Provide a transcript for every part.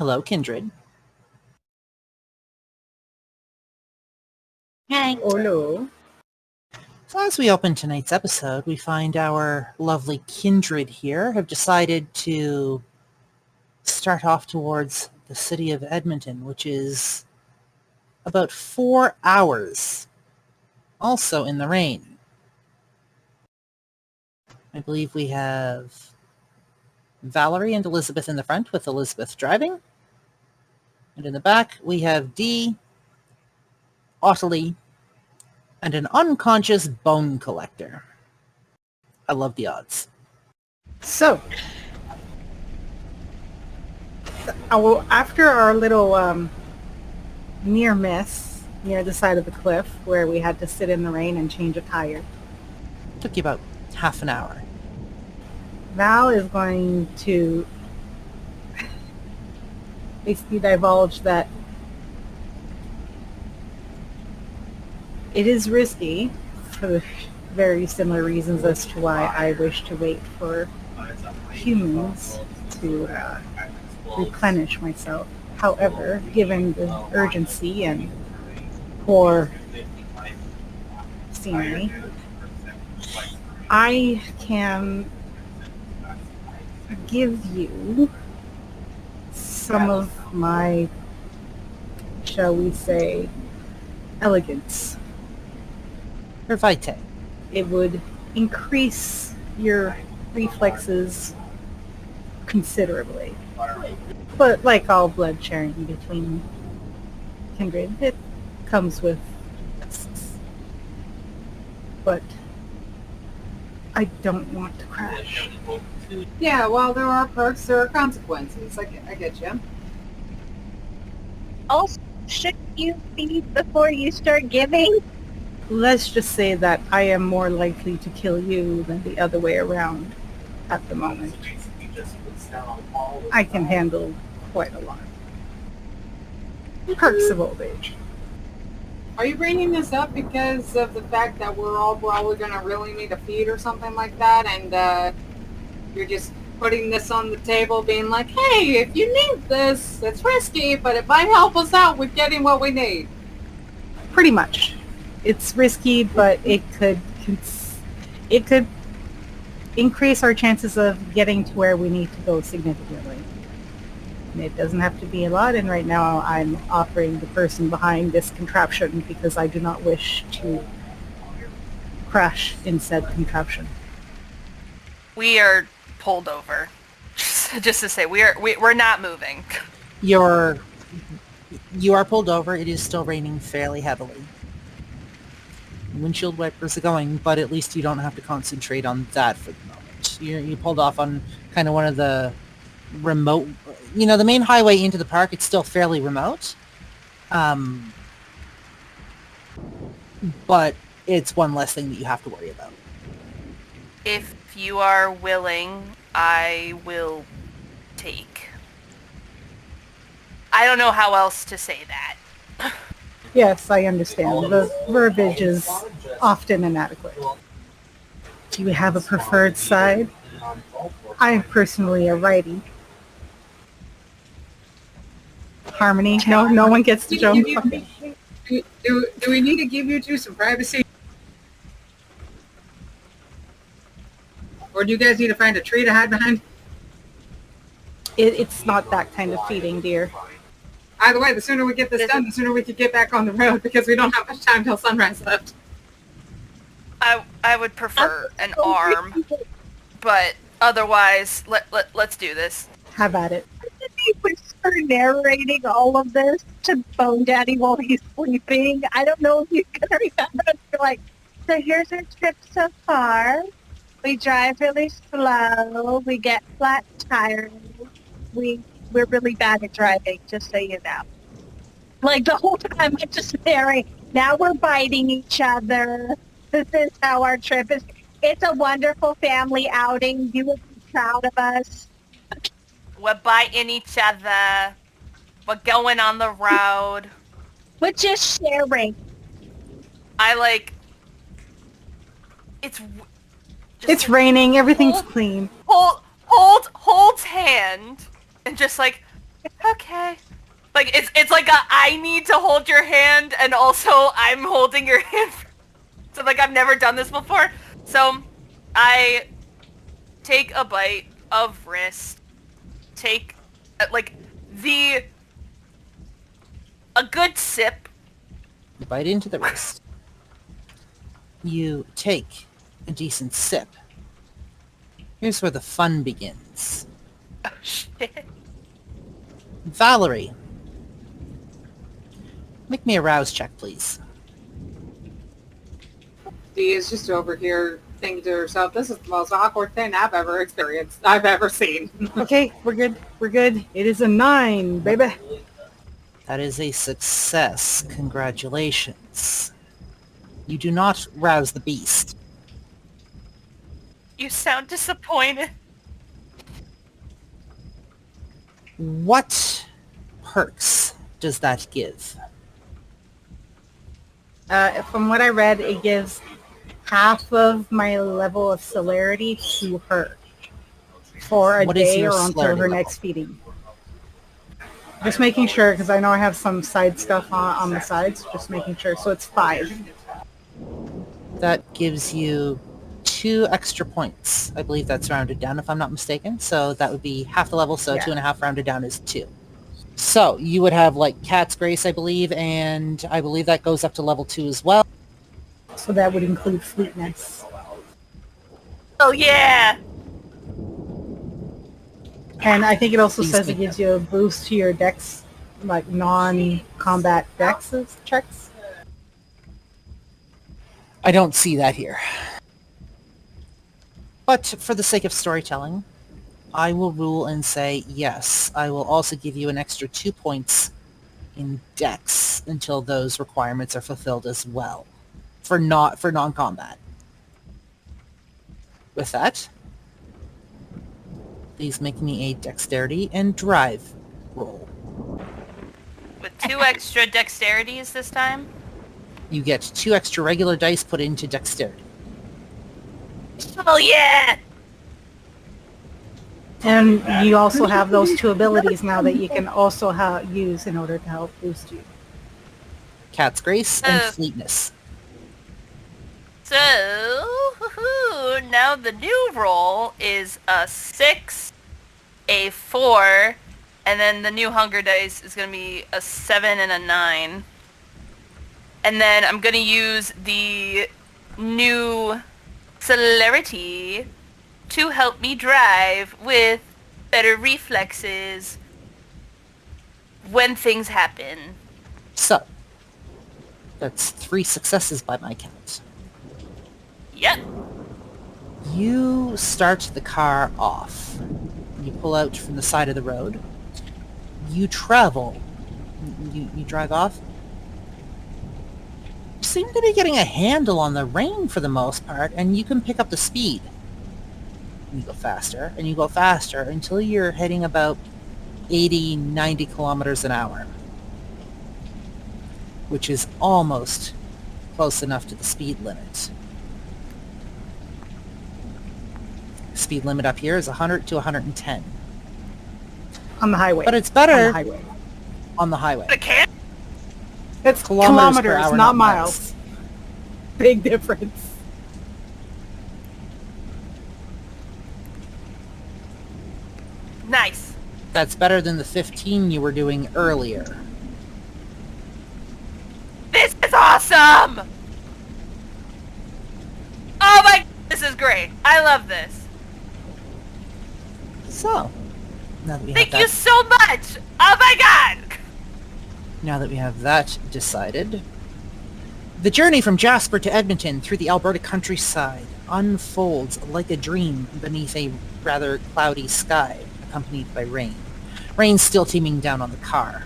Hello, Kindred. Hi. Hello. So as we open tonight's episode, we find our lovely Kindred here have decided to start off towards the city of Edmonton, which is about 4 hours, also in the rain. I believe we have Valerie and Elizabeth in the front, with Elizabeth driving. And in the back, we have Dee, Ottilie, and an unconscious bone collector. I love the odds. So, after our little near miss near the side of the cliff where we had to sit in the rain and change a tire, Took you about half an hour. Val is going to basically divulge that it is risky for the very similar reasons as to why I wish to wait for humans to replenish myself. However, given the urgency and poor scenery, I can give you some of my, shall we say, elegance. Or Vitae. It would increase your reflexes considerably. But like all blood sharing between kindred, it comes with risks. But I don't want to crash. Yeah, while there are perks, there are consequences. I get you. Also, should you feed before you start giving? Let's just say that I am more likely to kill you than the other way around at the moment. I can handle quite a lot. Perks of old age. Are you bringing this up because of the fact that we're all probably going to really need a feed or something like that, and you're just putting this on the table being like, hey, if you need this, it's risky, but it might help us out with getting what we need? Pretty much. It's risky, but it could increase our chances of getting to where we need to go significantly. And it doesn't have to be a lot, and right now I'm offering the person behind this contraption because I do not wish to crash in said contraption. We are pulled over. Just to say, we're not moving. You are pulled over. It is still raining fairly heavily. Windshield wipers are going, but at least you don't have to concentrate on that for the moment. You pulled off on kind of one of the remote, the main highway into the park. It's still fairly remote, but it's one less thing that you have to worry about. If you are willing, I will take. I don't know how else to say that. Yes, I understand. The verbiage is often inadequate. Do you have a preferred side? I am personally a righty. Harmony? No one gets to jump. Do we need to give you two some privacy? Or do you guys need to find a tree to hide behind? It's not that kind of feeding, dear. Either way, the sooner we get this done, the sooner we can get back on the road because we don't have much time till sunrise left. I would prefer an arm, but otherwise, let's do this. Have at it. He whisper narrating all of this to Bone Daddy while he's sleeping. I don't know if he's gonna remember. You're like, so here's our trip so far. We drive really slow. We get flat tires. We're really bad at driving, just so you know. Like the whole time I'm just narrating. Now we're biting each other. This is how our trip is. It's a wonderful family outing. You would be proud of us. We're biting each other. We're going on the road. We're just sharing. It's raining. Everything's clean. Holds hand, and just like, Okay. Like, it's like I need to hold your hand, and also I'm holding your hand. So, like, I've never done this before. So, I take a bite of wrist. Take, like, a good sip. You bite into the wrist. You take a decent sip. Here's where the fun begins. Oh, shit. Valerie. Make me a rouse check, please. Dee is just over here thinking to herself, this is the most awkward thing I've ever experienced, I've ever seen. Okay, we're good. We're good. It is a 9, baby. That is a success. Congratulations. You do not rouse the beast. You sound disappointed. What perks does that give? From what I read, it gives half of my level of celerity to her for a What is day your or until celerity her level? next feeding. Just making sure, because I know I have some side stuff on the sides. Just making sure. So it's 5. That gives you 2 extra points. I believe that's rounded down if I'm not mistaken. So that would be half the level, so Yeah. 2.5 rounded down is 2. So you would have like Cat's Grace, I believe, and I believe that goes up to level 2 as well. So that would include fleetness. Oh, yeah! And I think it also Please says make it gives you a boost to your dex, like non-combat dex checks. I don't see that here. But for the sake of storytelling, I will rule and say yes. I will also give you an extra 2 points in dex until those requirements are fulfilled as well. For non-combat. With that, please make me a dexterity and drive roll. With 2 extra dexterities this time? You get 2 extra regular dice put into dexterity. Oh, yeah! And you also have those 2 abilities now that you can also use in order to help boost you. Cat's Grace and Oh. Fleetness. So, now the new roll is a 6, a 4, and then the new hunger dice is going to be a 7 and a 9. And then I'm going to use the new celerity to help me drive with better reflexes when things happen. So, that's 3 successes by my count. Yep. You start the car off. You pull out from the side of the road. You travel. You drive off. You seem to be getting a handle on the rain for the most part, and you can pick up the speed. You go faster, and you go faster until you're heading about 80, 90 kilometers an hour. Which is almost close enough to the speed limit. Speed limit up here is 100 to 110. On the highway. But it's On better the highway. on the highway. I can't. It's Kilometers per kilometers, hour, not not miles. Big difference. Nice. That's better than the 15 you were doing earlier. This is awesome! Oh my, this is great. I love this. So, now that we have Thank that, you so much. Oh my god. now that we have that decided, the journey from Jasper to Edmonton through the Alberta countryside unfolds like a dream beneath a rather cloudy sky, accompanied by rain. Rain still teeming down on the car.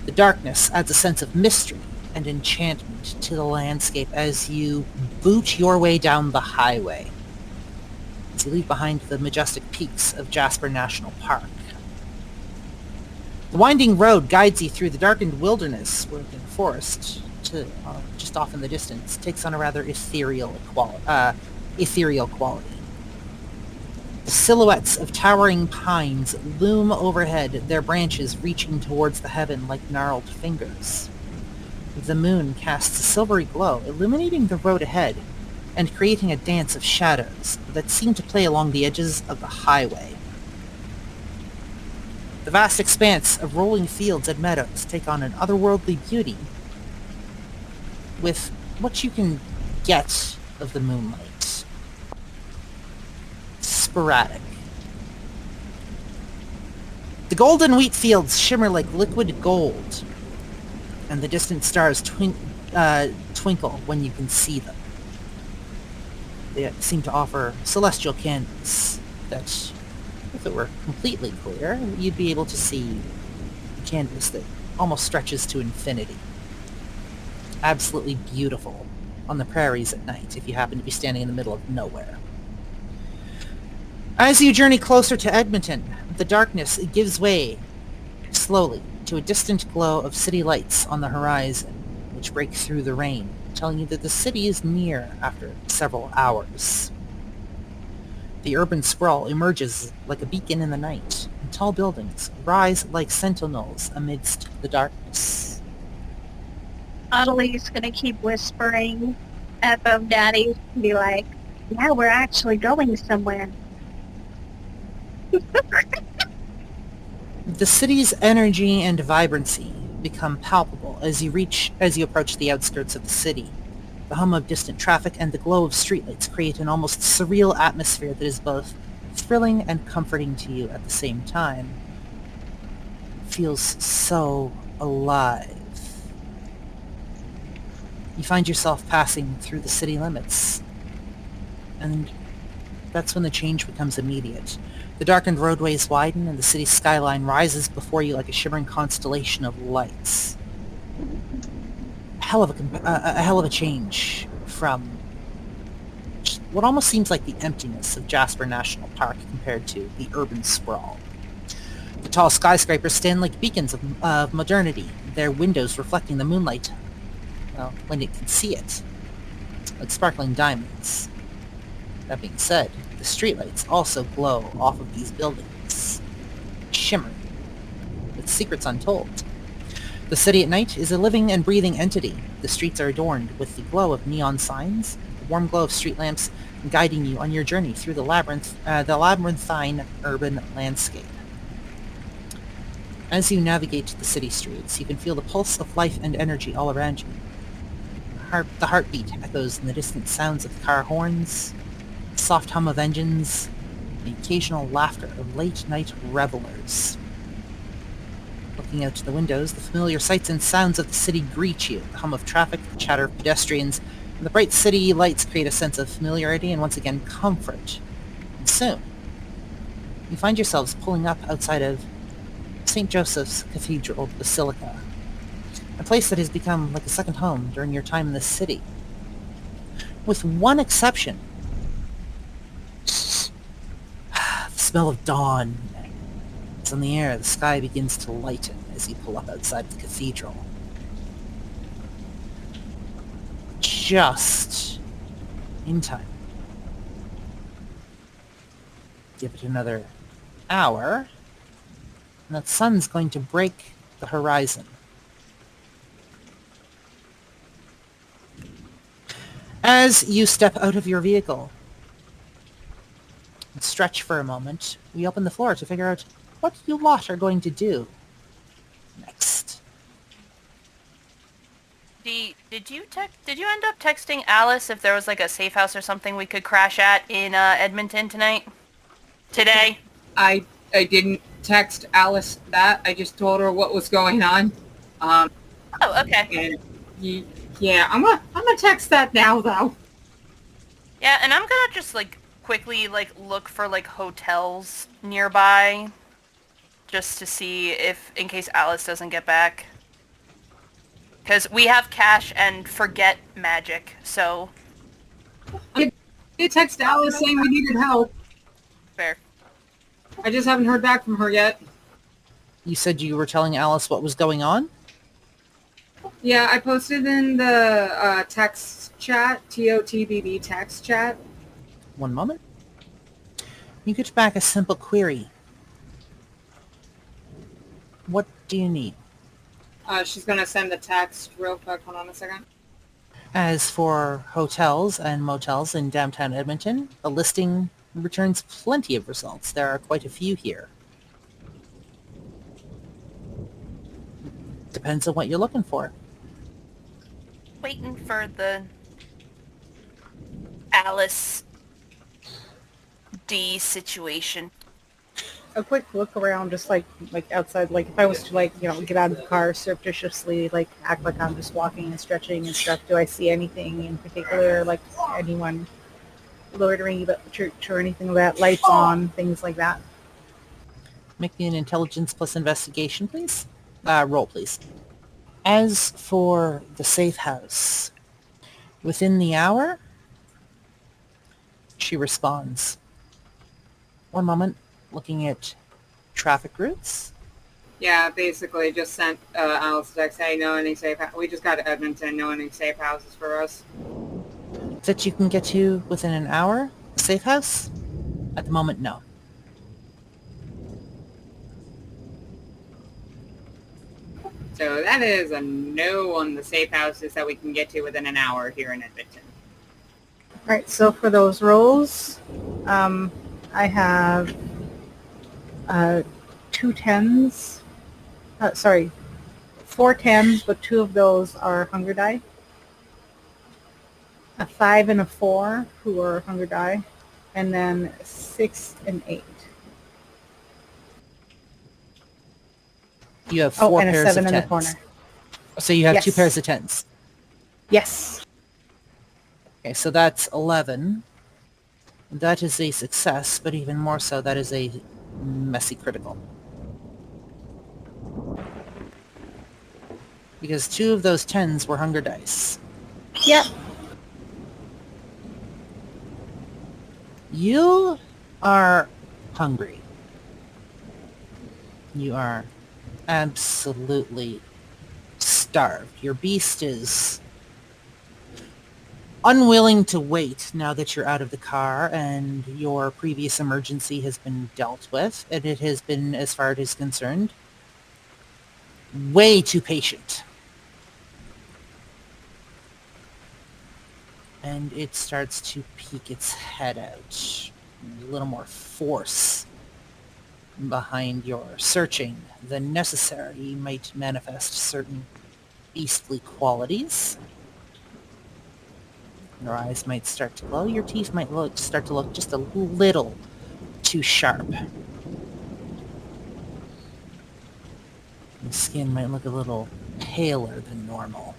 The darkness adds a sense of mystery and enchantment to the landscape as you boot your way down the highway, as you leave behind the majestic peaks of Jasper National Park. The winding road guides you through the darkened wilderness where the forest, just off in the distance, takes on a rather ethereal quality. The silhouettes of towering pines loom overhead, their branches reaching towards the heaven like gnarled fingers. The moon casts a silvery glow, illuminating the road ahead and creating a dance of shadows that seem to play along the edges of the highway. The vast expanse of rolling fields and meadows take on an otherworldly beauty with what you can get of the moonlight. Sporadic. The golden wheat fields shimmer like liquid gold, and the distant stars twinkle when you can see them. They seem to offer celestial candles that, if it were completely clear, you'd be able to see a canvas that almost stretches to infinity. Absolutely beautiful on the prairies at night if you happen to be standing in the middle of nowhere. As you journey closer to Edmonton, the darkness gives way slowly to a distant glow of city lights on the horizon, which break through the rain, telling you that the city is near after several hours. The urban sprawl emerges like a beacon in the night, and tall buildings rise like sentinels amidst the darkness. Adelie's gonna keep whispering at Bone Daddy and be like, yeah, we're actually going somewhere. The city's energy and vibrancy become palpable as you approach the outskirts of the city. The hum of distant traffic and the glow of streetlights create an almost surreal atmosphere that is both thrilling and comforting to you at the same time. It feels so alive. You find yourself passing through the city limits, and that's when the change becomes immediate. The darkened roadways widen, and the city's skyline rises before you like a shimmering constellation of lights. A hell of a change from just what almost seems like the emptiness of Jasper National Park compared to the urban sprawl. The tall skyscrapers stand like beacons of modernity, their windows reflecting the moonlight, well, when it can see it, like sparkling diamonds. That being said, the streetlights also glow off of these buildings, shimmering, with secrets untold. The city at night is a living and breathing entity. The streets are adorned with the glow of neon signs, the warm glow of street lamps, guiding you on your journey through the labyrinthine urban landscape. As you navigate the city streets, you can feel the pulse of life and energy all around you. The heartbeat echoes in the distant sounds of car horns, the soft hum of engines, and the occasional laughter of late-night revelers. Looking out the windows, the familiar sights and sounds of the city greet you. The hum of traffic, the chatter of pedestrians, and the bright city lights create a sense of familiarity and once again comfort. And soon, you find yourselves pulling up outside of St. Joseph's Cathedral Basilica, a place that has become like a second home during your time in the city. With one exception. The smell of dawn is in the air. The sky begins to lighten as you pull up outside the cathedral. Just in time. Give it another hour, and that sun's going to break the horizon. As you step out of your vehicle and stretch for a moment, we open the floor to figure out what you lot are going to do next. Did you end up texting Alice if there was like a safe house or something we could crash at in Edmonton today? I didn't text Alice that. I just told her what was going on. Oh, okay. And yeah, I'm gonna text that now though. Yeah, and I'm gonna just like quickly like look for like hotels nearby, just to see if in case Alice doesn't get back. Because we have cash and forget magic, so. I did text Alice saying we needed help. Fair. I just haven't heard back from her yet. You said you were telling Alice what was going on? Yeah, I posted in the text chat, TOTBB text chat. One moment. You get back a simple query. What do you need? She's gonna send a text real quick. Hold on a second. As for hotels and motels in downtown Edmonton, a listing returns plenty of results. There are quite a few here. Depends on what you're looking for. Waiting for the Alice D situation. A quick look around, just like outside, like if I was to get out of the car surreptitiously, act like I'm just walking and stretching and stuff. Do I see anything in particular, like anyone loitering about the church or anything of that, lights on, things like that? Make me an intelligence plus investigation, please. Roll, please. As for the safe house, within the hour, she responds. One moment, looking at traffic routes. Yeah, basically just sent Alice a text. Hey, know any safe? We just got to Edmonton. Know any safe houses for us? That you can get to within an hour? A safe house? At the moment, no. So that is a no on the safe houses that we can get to within an hour here in Edmonton. All right, so for those rolls, I have 2 10s. Sorry, 4 10s, but 2 of those are hunger die. A 5 and a 4, who are hunger die, and then 6 and 8. You have 4 and a pairs 7 of in the tens. corner. So you have Yes. 2 pairs of tens. Yes. Okay, so that's 11. That is a success, but even more so, that is a messy critical. Because 2 of those 10s were hunger dice. Yep. You are hungry. You are absolutely starved. Your beast is unwilling to wait now that you're out of the car and your previous emergency has been dealt with, and it has been, as far as it is concerned, way too patient. And it starts to peek its head out. A little more force behind your searching than necessary might manifest certain beastly qualities. Your eyes might start to glow. Your teeth might start to look just a little too sharp. The skin might look a little paler than normal.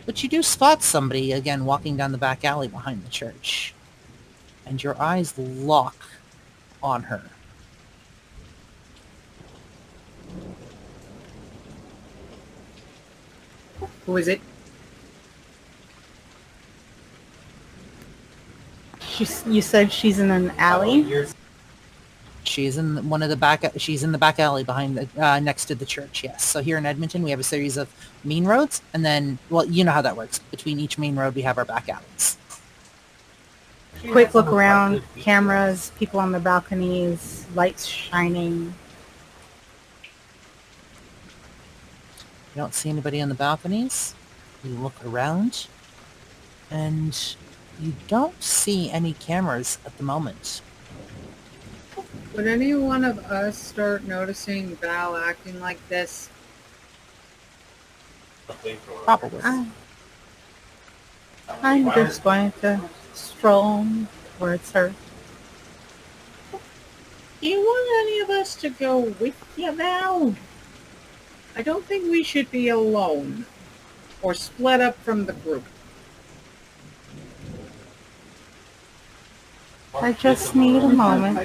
But you do spot somebody, again, walking down the back alley behind the church. And your eyes lock on her. Who is it? You said she's in an alley? She's in one of the back. She's in the back alley behind the next to the church. Yes. So here in Edmonton, we have a series of main roads, and then, well, you know how that works. Between each main road, we have our back alleys. Quick look around, cameras, people on the balconies, lights shining. You don't see anybody on the balconies. You look around, and you don't see any cameras at the moment. Would any one of us start noticing Val acting like this? Probably. I'm just going to stroll towards her. Do you want any of us to go with you, Val? I don't think we should be alone or split up from the group. I just need a moment.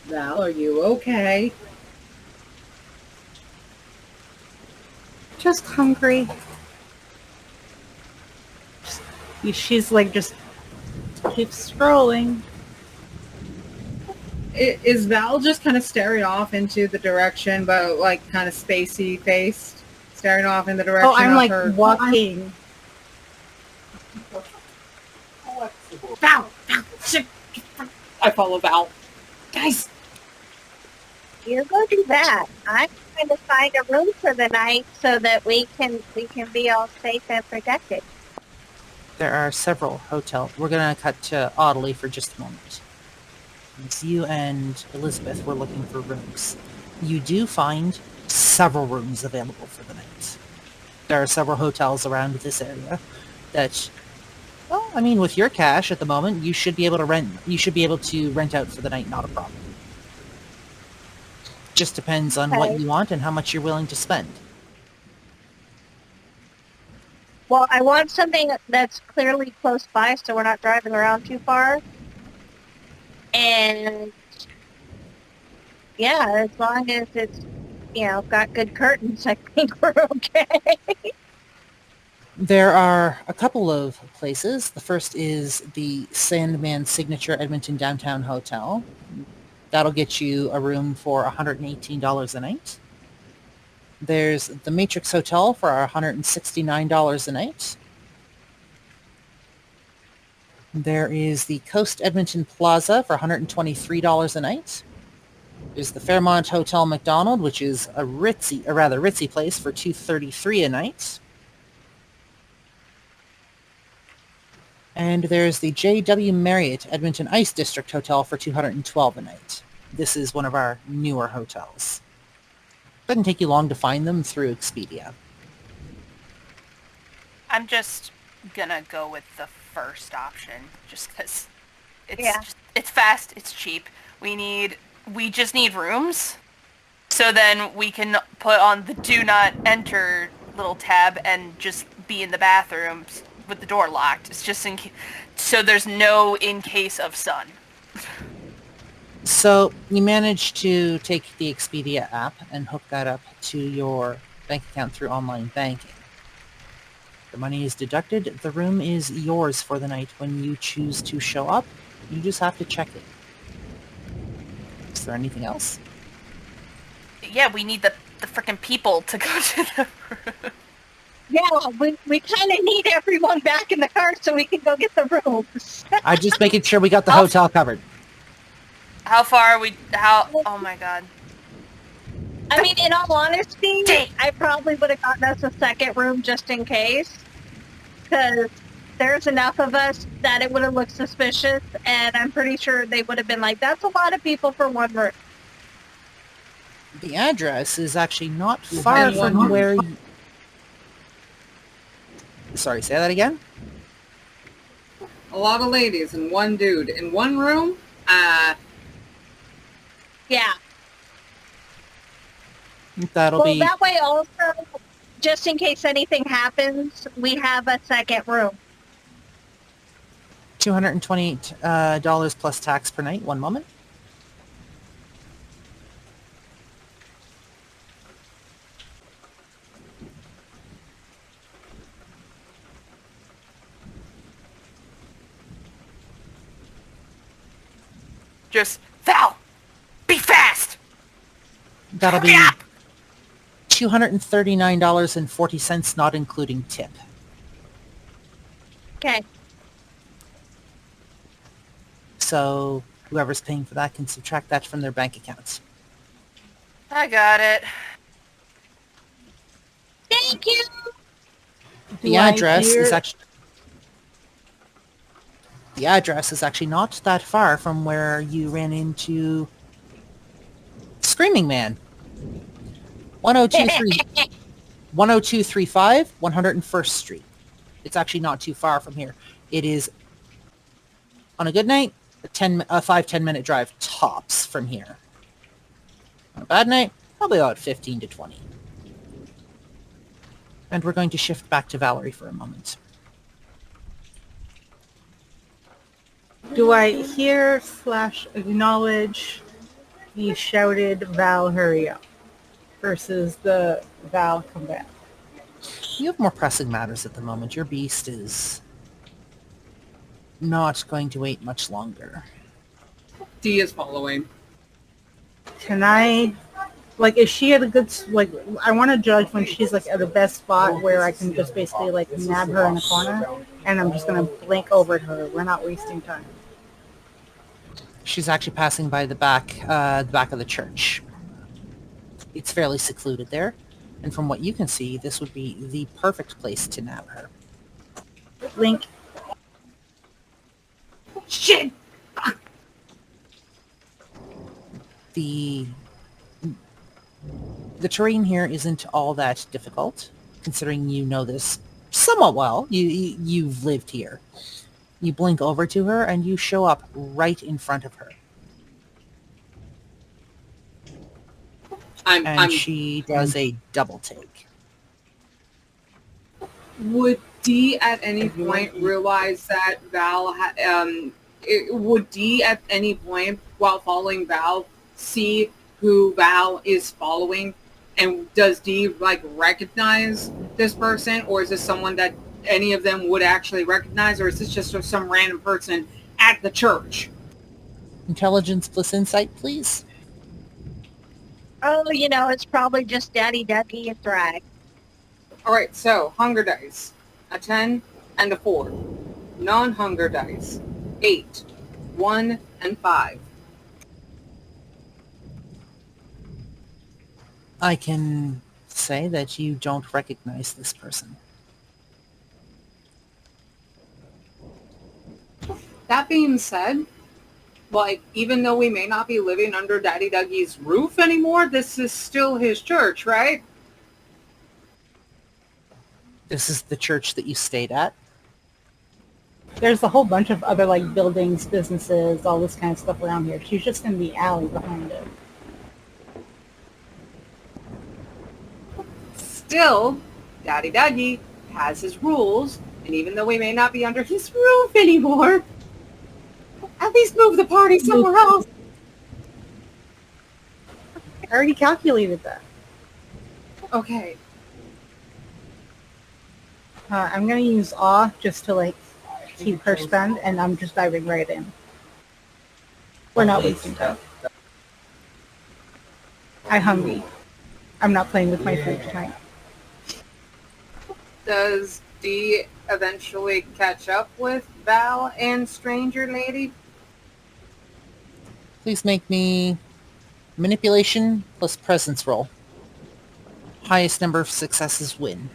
Val, are you okay? Just hungry. She's like just keeps scrolling. Is Val just kind of staring off into the direction, but like kind of spacey faced, staring off in the direction Oh, I'm of like her? walking. Val! Val! Shit! I follow Val. Guys! You go do that. I'm trying to find a room for the night so that we can be all safe and protected. There are several hotels. We're going to cut to Audley for just a moment. It's you and Elizabeth were looking for rooms. You do find several rooms available for the night. There are several hotels around this area that, well, I mean, with your cash at the moment, you should be able to rent. You should be able to rent out for the night, not a problem. Just depends on what Okay. you want and how much you're willing to spend. Well, I want something that's clearly close by so we're not driving around too far. And yeah, as long as it's, got good curtains, I think we're okay. There are a couple of places. The first is the Sandman Signature Edmonton Downtown Hotel. That'll get you a room for $118 a night. There's the Matrix Hotel for $169 a night. There is the Coast Edmonton Plaza for $123 a night. There's the Fairmont Hotel McDonald, which is a rather ritzy place for $233 a night. And there's the J.W. Marriott Edmonton Ice District Hotel for $212 a night. This is one of our newer hotels. Doesn't take you long to find them through Expedia. I'm just gonna go with the first option, just because Yeah. it's fast, it's cheap. We just need rooms, so then we can put on the do not enter little tab and just be in the bathrooms with the door locked. It's just so there's no in case of sun. So you managed to take the Expedia app and hook that up to your bank account through online banking. The money is deducted. The room is yours for the night when you choose to show up. You just have to check it. Is there anything else? Yeah, we need the frickin' people to go to the room. Yeah, we kind of need everyone back in the car so we can go get the rooms. I'm just making sure we got the hotel covered. How far are we? Oh my god. I mean, in all honesty, Dang. I probably would have gotten us a second room just in case. Because there's enough of us that it would have looked suspicious, and I'm pretty sure they would have been like, that's a lot of people for one room. The address is actually not far And from one- where you... Sorry, say that again? A lot of ladies and one dude in one room. Yeah. That'll Well, be... that way also, just in case anything happens, we have a second room. $228 plus tax per night. One moment. Just Val, be fast. That'll be Hurry up! $239.40, not including tip. Okay. So whoever's paying for that can subtract that from their bank accounts. I got it. Thank you. The address is actually not that far from where you ran into Screaming Man. 10235 101st Street. It's actually not too far from here. It is, on a good night, a 5-10 minute drive tops from here. On a bad night, probably about 15 to 20. And we're going to shift back to Valerie for a moment. Do I hear / acknowledge the shouted Val hurry up versus the Val come back? You have more pressing matters at the moment. Your beast is not going to wait much longer. D is following. Can I Like, is she at a good, like, I want to judge when she's, like, at the best spot where I can just basically, like, nab her in the corner, and I'm just going to blink over to her. We're not wasting time. She's actually passing by the back of the church. It's fairly secluded there, and from what you can see, this would be the perfect place to nab her. Blink. Shit! The terrain here isn't all that difficult, considering you know this somewhat well. You've lived here. You blink over to her, and you show up right in front of her. And she does a double take. Would D at any point realize that Val would D at any point while following Val see who Val is following, and does D like recognize this person, or is this someone that any of them would actually recognize, or is this just some random person at the church? Intelligence plus insight, please. Oh, it's probably just Daddy Dougie and Drag. All right, so hunger dice, a 10 and a 4. Non-hunger dice, 8, 1, and 5. I can say that you don't recognize this person. That being said, like, even though we may not be living under Daddy Dougie's roof anymore, this is still his church, right? This is the church that you stayed at. There's a whole bunch of other, like, buildings, businesses, all this kind of stuff around here. She's just in the alley behind it. Still, Daddy Dougie has his rules, and even though we may not be under his roof anymore, at least move the party somewhere else. I already calculated that. Okay. I'm going to use awe just to, like, keep her stunned, and I'm just diving right in. We're not wasting time. I'm hungry. I'm not playing with my food tonight. Does D eventually catch up with Val and Stranger Lady? Please make me manipulation plus presence roll. Highest number of successes win.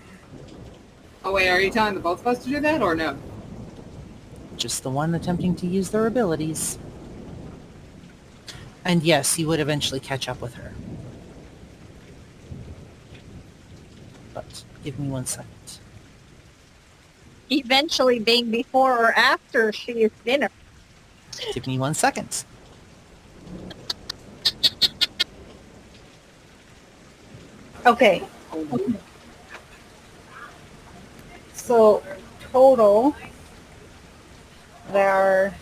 Oh wait, are you telling the both of us to do that, or no? Just the one attempting to use their abilities. And yes, you would eventually catch up with her. But give me 1 second. Eventually being before or after she is dinner. Give me 1 second. Okay. So, total, there are...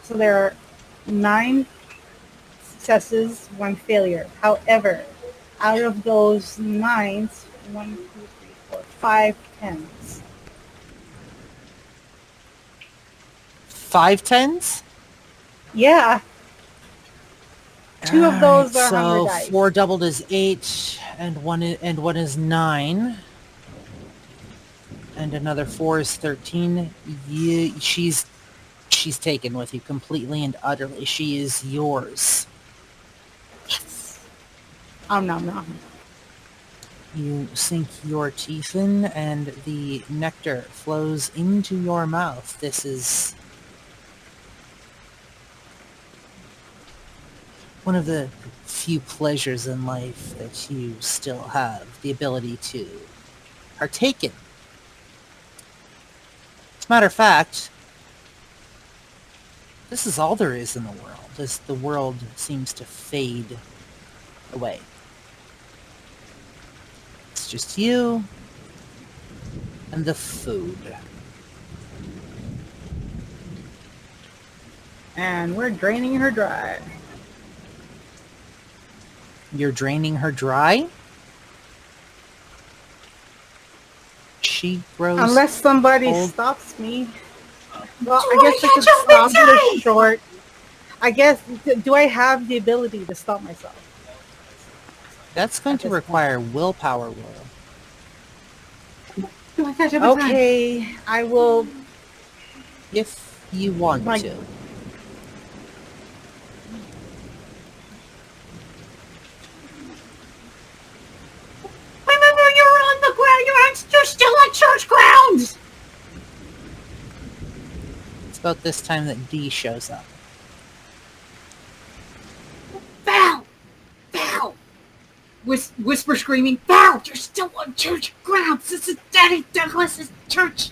So there are 9 successes, 1 failure. However, out of those 9s, 1, 2, 3, 4, 5 10s. 5 tens? Yeah. 2 of those are so hunger dice. 4 doubled is 8, and one is 9, and another 4 is 13. She's taken with you completely and utterly. She is yours. Yes. Nom nom. You sink your teeth in, and the nectar flows into your mouth. This is one of the few pleasures in life that you still have the ability to partake in. As a matter of fact, this is all there is in the world, as the world seems to fade away. It's just you and the food. And we're draining her dry. You're draining her dry? She grows Unless somebody old. stops me. Well, I guess I could stop it short. I guess, do I have the ability to stop myself? That's going At to this require willpower roll. Do I catch up in time? Okay, I will. If you want My- to. Remember, you're on the ground. You're still on church grounds. It's about this time that D shows up. Val! Val! Whisper screaming, Val, you're still on church grounds. This is Daddy Douglas's church.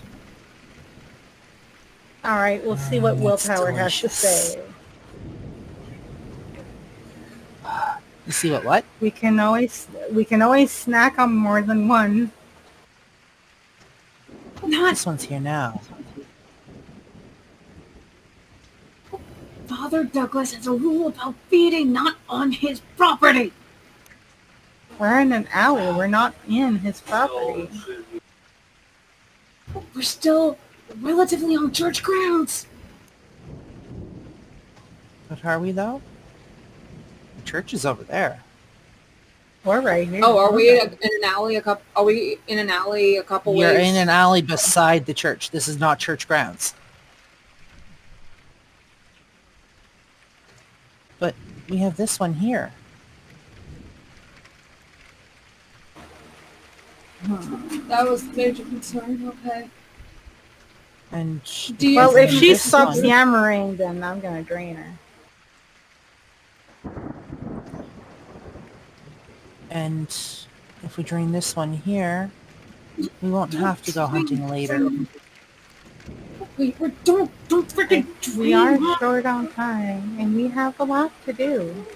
All right, we'll see what That's willpower has to delicious. say. You see what? We can always snack on more than one. Not This one's here now. Father Douglas has a rule about feeding not on his property. We're in an alley. We're not in his property. We're still relatively on church grounds. But are we, though? The church is over there. We're right here. Oh, are we in an alley? Are we in an alley a couple You're ways? in an alley beside the church. This is not church grounds. But we have this one here. That was major concern. Okay. And Do you- Well, if she this stops one- yammering, then I'm gonna drain her. And if we drain this one here, we won't have to go hunting later. Wait, don't freaking We are short on time, and we have a lot to do.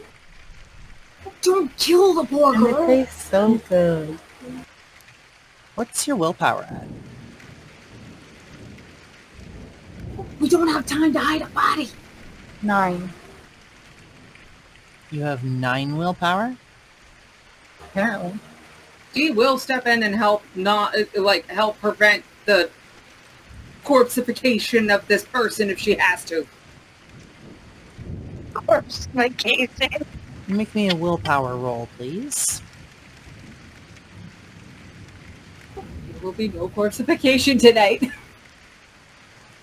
Don't kill the poor And it girl. tastes so good. What's your willpower at? We don't have time to hide a body. 9, You have 9 willpower? apparently. She will step in and help help prevent the corpseification of this person if she has to. Corpse vacation. Make me a willpower roll, please. There will be no corpseification tonight.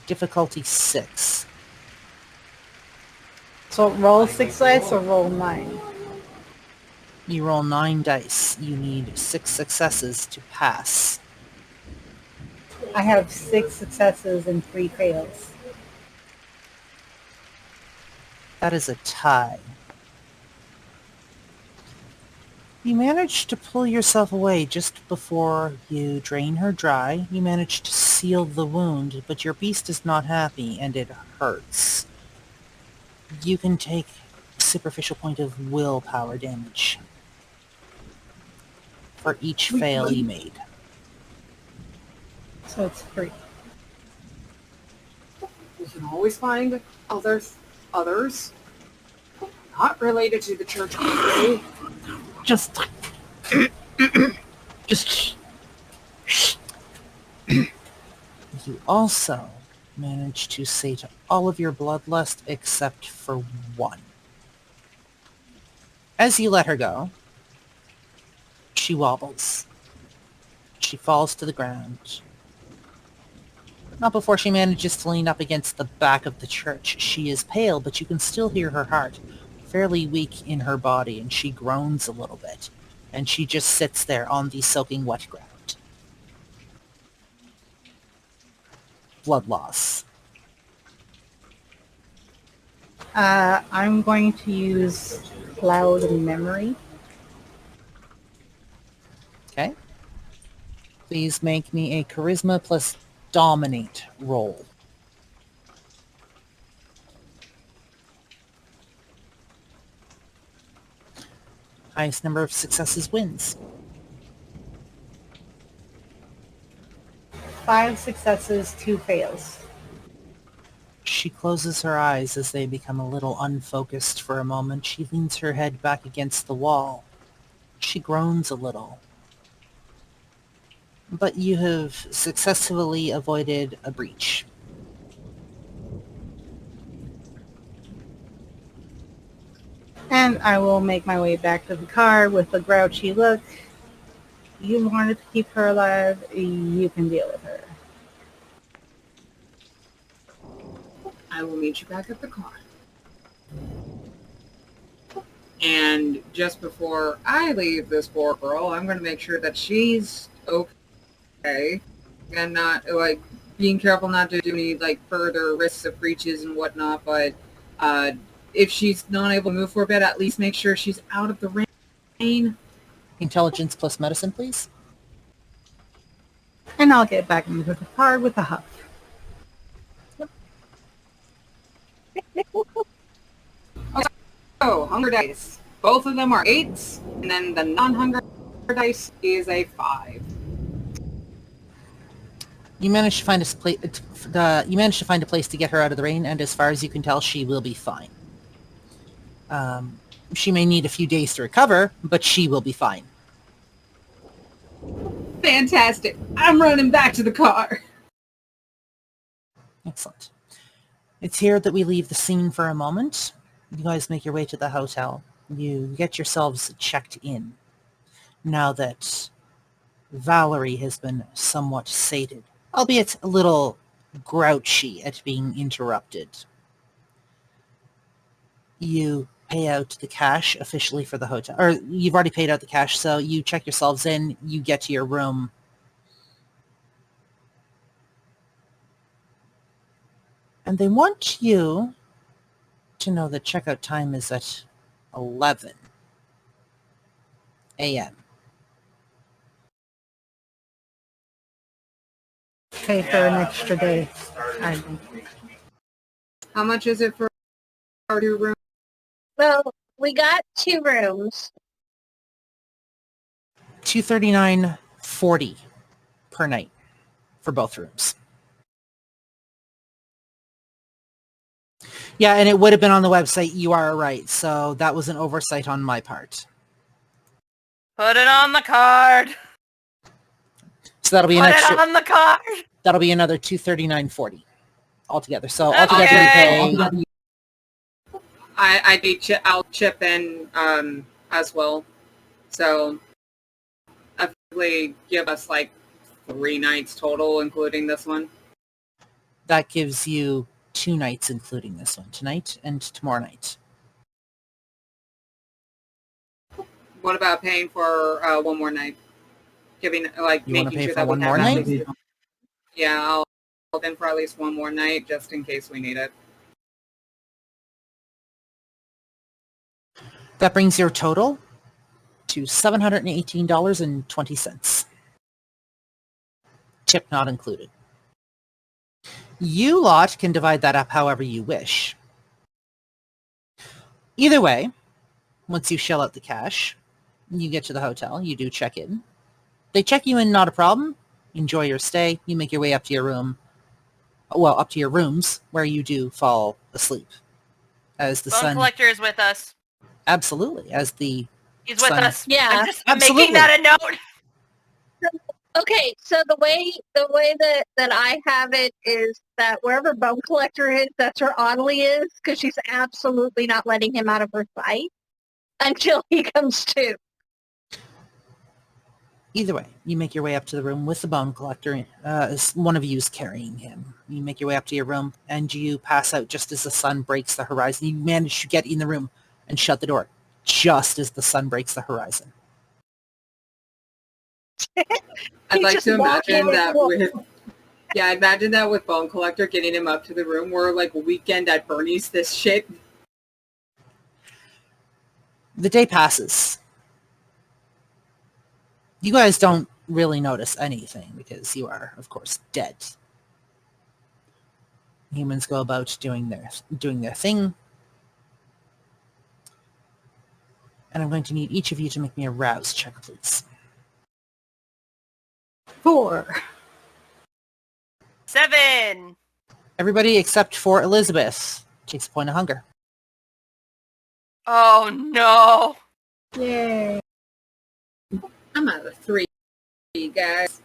Difficulty 6. So roll 6 dice or roll 9? You roll 9 dice. You need 6 successes to pass. I have 6 successes and 3 fails. That is a tie. You managed to pull yourself away just before you drain her dry. You managed to seal the wound, but your beast is not happy and it hurts. You can take a superficial point of willpower damage for each fail you made. So it's 3. We can always find others not related to the church community. Just you also managed to sate all of your bloodlust except for one. As you let her go, she wobbles. She falls to the ground. Not before she manages to lean up against the back of the church. She is pale, but you can still hear her heart, fairly weak in her body, and she groans a little bit. And she just sits there on the soaking wet ground. Blood loss. I'm going to use Cloud Memory. Okay. Please make me a charisma plus dominate roll. Highest number of successes wins. 5 successes, 2 fails. She closes her eyes as they become a little unfocused for a moment. She leans her head back against the wall. She groans a little. But you have successfully avoided a breach. And I will make my way back to the car with a grouchy look. You wanted to keep her alive, you can deal with her. I will meet you back at the car. And just before I leave this poor girl, I'm going to make sure that she's okay. And not, like, being careful not to do any, like, further risks of breaches and whatnot. But if she's not able to move for a bit, at least make sure she's out of the rain. Intelligence plus medicine, please. And I'll get back into the car with a huff. Oh, hunger dice. Both of them are 8s, and then the non-hunger dice is a 5. You managed to find a place to get her out of the rain, and as far as you can tell, she will be fine. She may need a few days to recover, but she will be fine. Fantastic. I'm running back to the car. Excellent. It's here that we leave the scene for a moment. You guys make your way to the hotel. You get yourselves checked in. Now that Valerie has been somewhat sated, albeit a little grouchy at being interrupted. You pay out the cash officially for the hotel, or you've already paid out the cash, so you check yourselves in, you get to your room. And they want you to know that checkout time is at 11 a.m. Pay for an extra day. I think. How much is it for our 2 room? Well, we got 2 rooms. $239.40 per night for both rooms. Yeah, and it would have been on the website. You are right. So that was an oversight on my part. Put it on the card. So that'll be Put an it extra. on the card. That'll be another $239.40 altogether. So Okay. altogether we pay. I'll chip in as well. So effectively give us like 3 nights total, including this one. That gives you 2 nights, including this one, tonight and tomorrow night. What about paying for 1 more night? Giving like You want to making pay sure for that we one have more at night? least- Yeah, I'll pay for at least 1 more night just in case we need it. That brings your total to $718.20. Tip not included. You lot can divide that up however you wish. Either way, once you shell out the cash, you get to the hotel, you do check in. They check you in, not a problem. Enjoy your stay. You make your way up to your room. Well, up to your rooms, where you do fall asleep. As the Bone sun... Collector is with us. Absolutely. As the He's with sun... us. Yeah. I'm just Absolutely. making that a note. Okay, so the way that I have it is that wherever Bone Collector is, that's where Audley is, because she's absolutely not letting him out of her sight until he comes to. Either way, you make your way up to the room with the Bone Collector. As one of you is carrying him. You make your way up to your room, and you pass out just as the sun breaks the horizon. You manage to get in the room and shut the door just as the sun breaks the horizon. I'd like just to walking imagine that with- with imagine that with Bone Collector getting him up to the room. We're like Weekend at Bernie's this shit. The day passes. You guys don't really notice anything because you are, of course, dead. Humans go about doing their thing. And I'm going to need each of you to make me a rouse check, please. 4. 7. Everybody except for Elizabeth takes a point of hunger. Oh no. Yay. I'm at a 3, guys.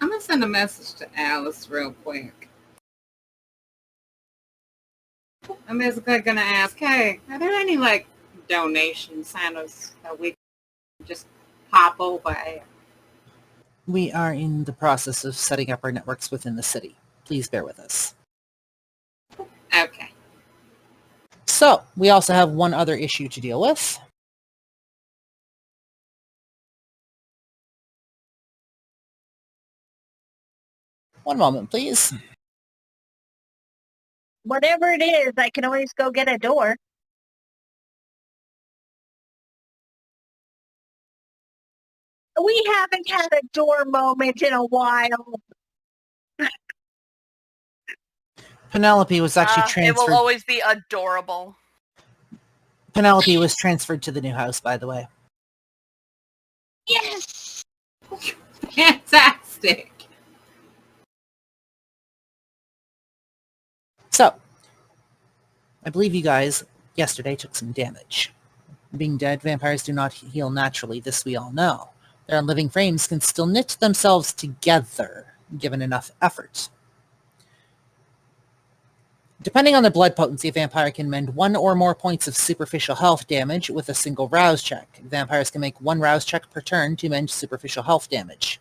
I'm gonna send a message to Alice real quick. I'm basically gonna ask, hey, are there any like donation Santas that we can just pop away? We are in the process of setting up our networks within the city. Please bear with us. Okay. So, we also have one other issue to deal with. One moment, please. Whatever it is, I can always go get a door. We haven't had a door moment in a while. Penelope was actually It will transferred. always be adorable. Penelope was transferred to the new house, by the way. Yes! Fantastic. So, I believe you guys yesterday took some damage. Being dead, vampires do not heal naturally, this we all know. Their living frames can still knit themselves together, given enough effort. Depending on the blood potency, a vampire can mend 1 or more points of superficial health damage with a single rouse check. Vampires can make 1 rouse check per turn to mend superficial health damage.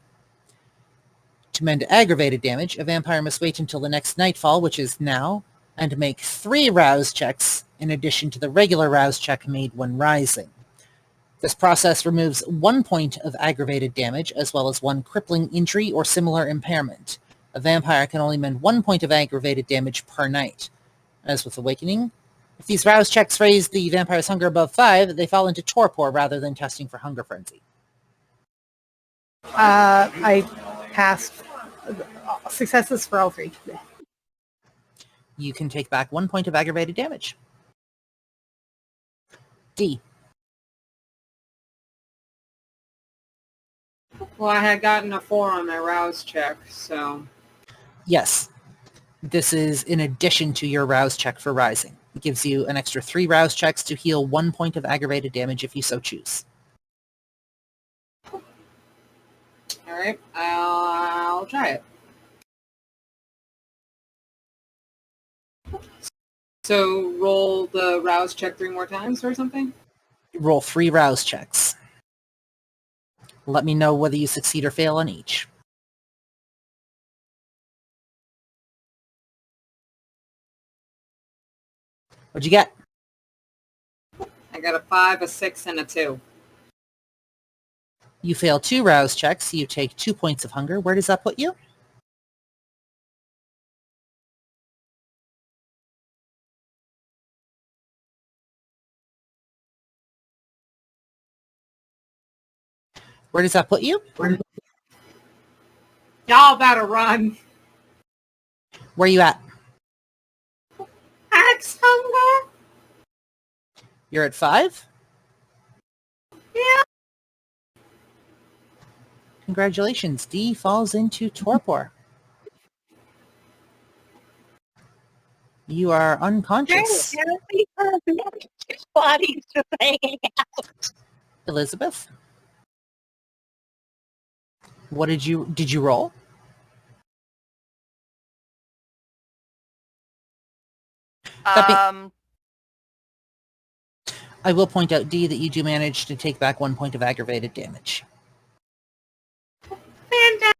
To mend aggravated damage, a vampire must wait until the next nightfall, which is now, and make 3 rouse checks in addition to the regular rouse check made when rising. This process removes 1 point of aggravated damage as well as 1 crippling injury or similar impairment. A vampire can only mend 1 point of aggravated damage per night. As with Awakening, if these rouse checks raise the vampire's hunger above 5, they fall into torpor rather than testing for hunger frenzy. I passed successes for all 3. You can take back 1 point of aggravated damage. D. Well, I had gotten a 4 on my rouse check, so... Yes. This is in addition to your rouse check for rising. It gives you an extra 3 rouse checks to heal 1 point of aggravated damage if you so choose. Alright, I'll try it. So roll the rouse check 3 more times or something? Roll 3 rouse checks. Let me know whether you succeed or fail on each. What'd you get? I got a 5, a 6, and a 2. You fail 2 rouse checks, you take 2 points of hunger. Where does that put you? Where does that put you? Y'all better run. Where are you at? Axe hunger? You're at 5? Yeah. Congratulations. D falls into torpor. You are unconscious. Apparently, her body's just hanging out. Elizabeth? What did you roll? I will point out, D, that you do manage to take back 1 point of aggravated damage. Fantastic.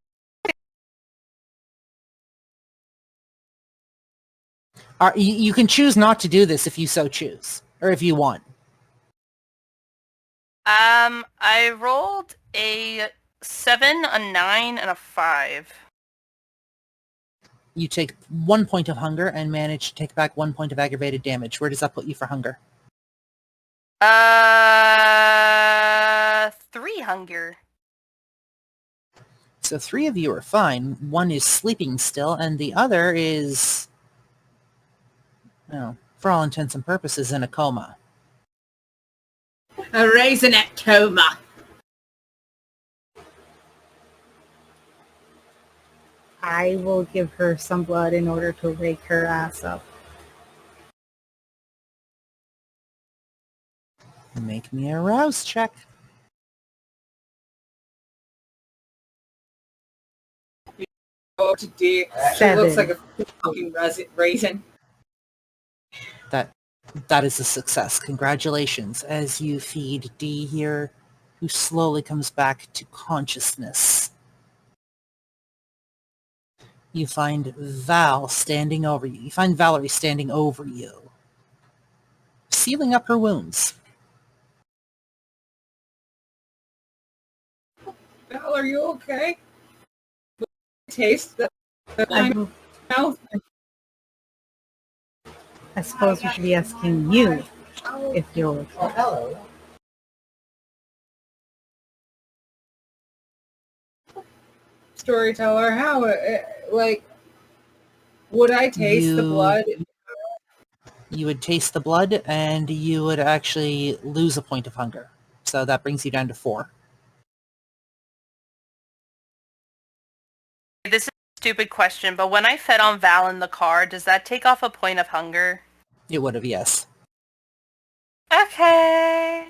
You can choose not to do this if you so choose, or if you want. I rolled a 7, a 9, and a 5. You take 1 point of hunger and manage to take back 1 point of aggravated damage. Where does that put you for hunger? 3 hunger. So 3 of you are fine. 1 is sleeping still, and the other is, well, for all intents and purposes, in a coma. A raisinette coma. I will give her some blood in order to wake her ass up. Make me a rouse check. Oh, D. She 7. looks like a fucking raisin. That is a success. Congratulations. As you feed D here, who slowly comes back to consciousness. You find Val standing over you. You find Valerie standing over you, sealing up her wounds. Val, are you okay? Taste the I, mouth. I suppose we should be asking you if you're okay. Hello. Storyteller, how, like, would I taste the blood? You would taste the blood, and you would actually lose a point of hunger. So that brings you down to 4. This is a stupid question, but when I fed on Val in the car, does that take off a point of hunger? It would have, yes. Okay.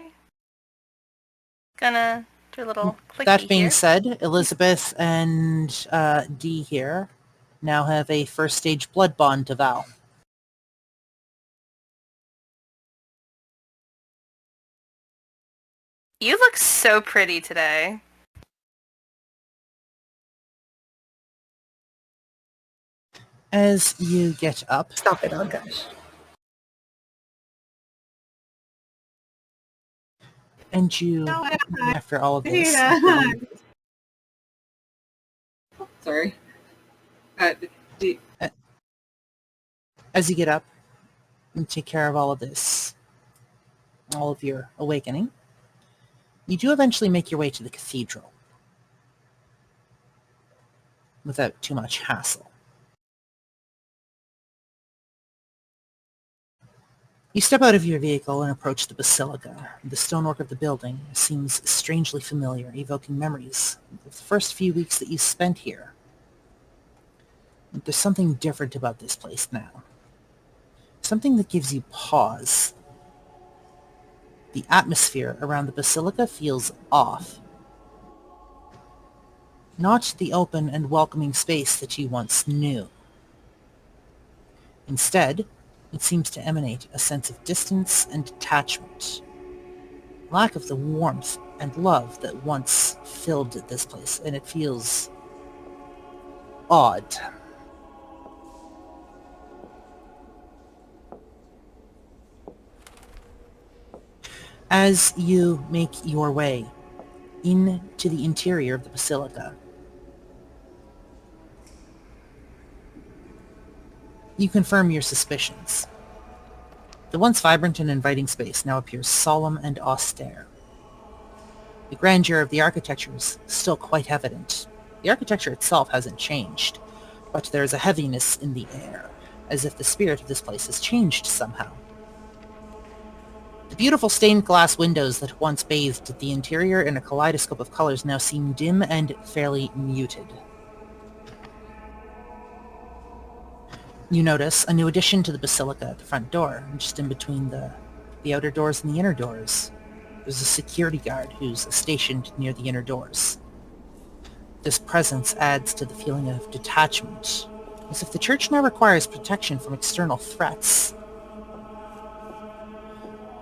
Gonna do a little clicky That being here. said, Elizabeth and D here now have a first stage blood bond to Val. You look so pretty today. As you get up, Stop it, oh gosh. and you, after all of this, Sorry. as you get up and take care of all of this, all of your awakening, you do eventually make your way to the cathedral without too much hassle. You step out of your vehicle and approach the Basilica. The stonework of the building seems strangely familiar, evoking memories of the first few weeks that you spent here. There's something different about this place now. Something that gives you pause. The atmosphere around the Basilica feels off. Not the open and welcoming space that you once knew. Instead, it seems to emanate a sense of distance and detachment. Lack of the warmth and love that once filled this place, and it feels odd. As you make your way into the interior of the Basilica, you confirm your suspicions. The once vibrant and inviting space now appears solemn and austere. The grandeur of the architecture is still quite evident. The architecture itself hasn't changed, but there is a heaviness in the air, as if the spirit of this place has changed somehow. The beautiful stained glass windows that once bathed the interior in a kaleidoscope of colors now seem dim and fairly muted. You notice a new addition to the Basilica at the front door, just in between the outer doors and the inner doors. There's a security guard who's stationed near the inner doors. This presence adds to the feeling of detachment, as if the church now requires protection from external threats.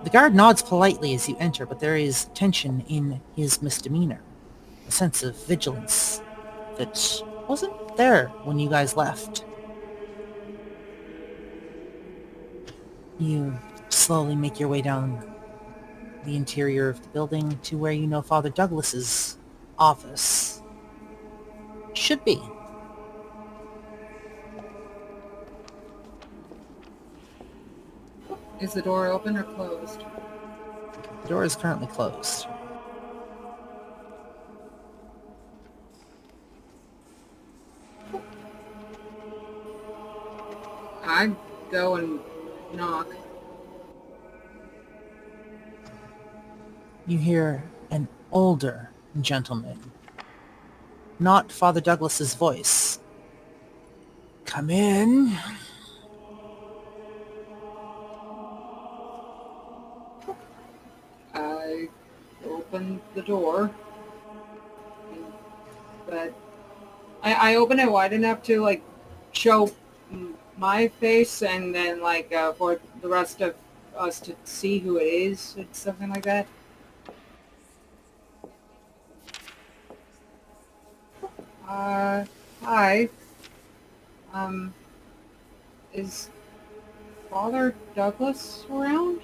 The guard nods politely as you enter, but there is tension in his misdemeanor, a sense of vigilance that wasn't there when you guys left. You slowly make your way down the interior of the building to where you know Father Douglas's office should be. Is the door open or closed? The door is currently closed. I go and knock. You hear an older gentleman, not Father Douglas's voice. Come in. I open the door, but I open it wide enough to like show my face, and then like for the rest of us to see who it is or something like that? Hi. Um, is Father Douglas around?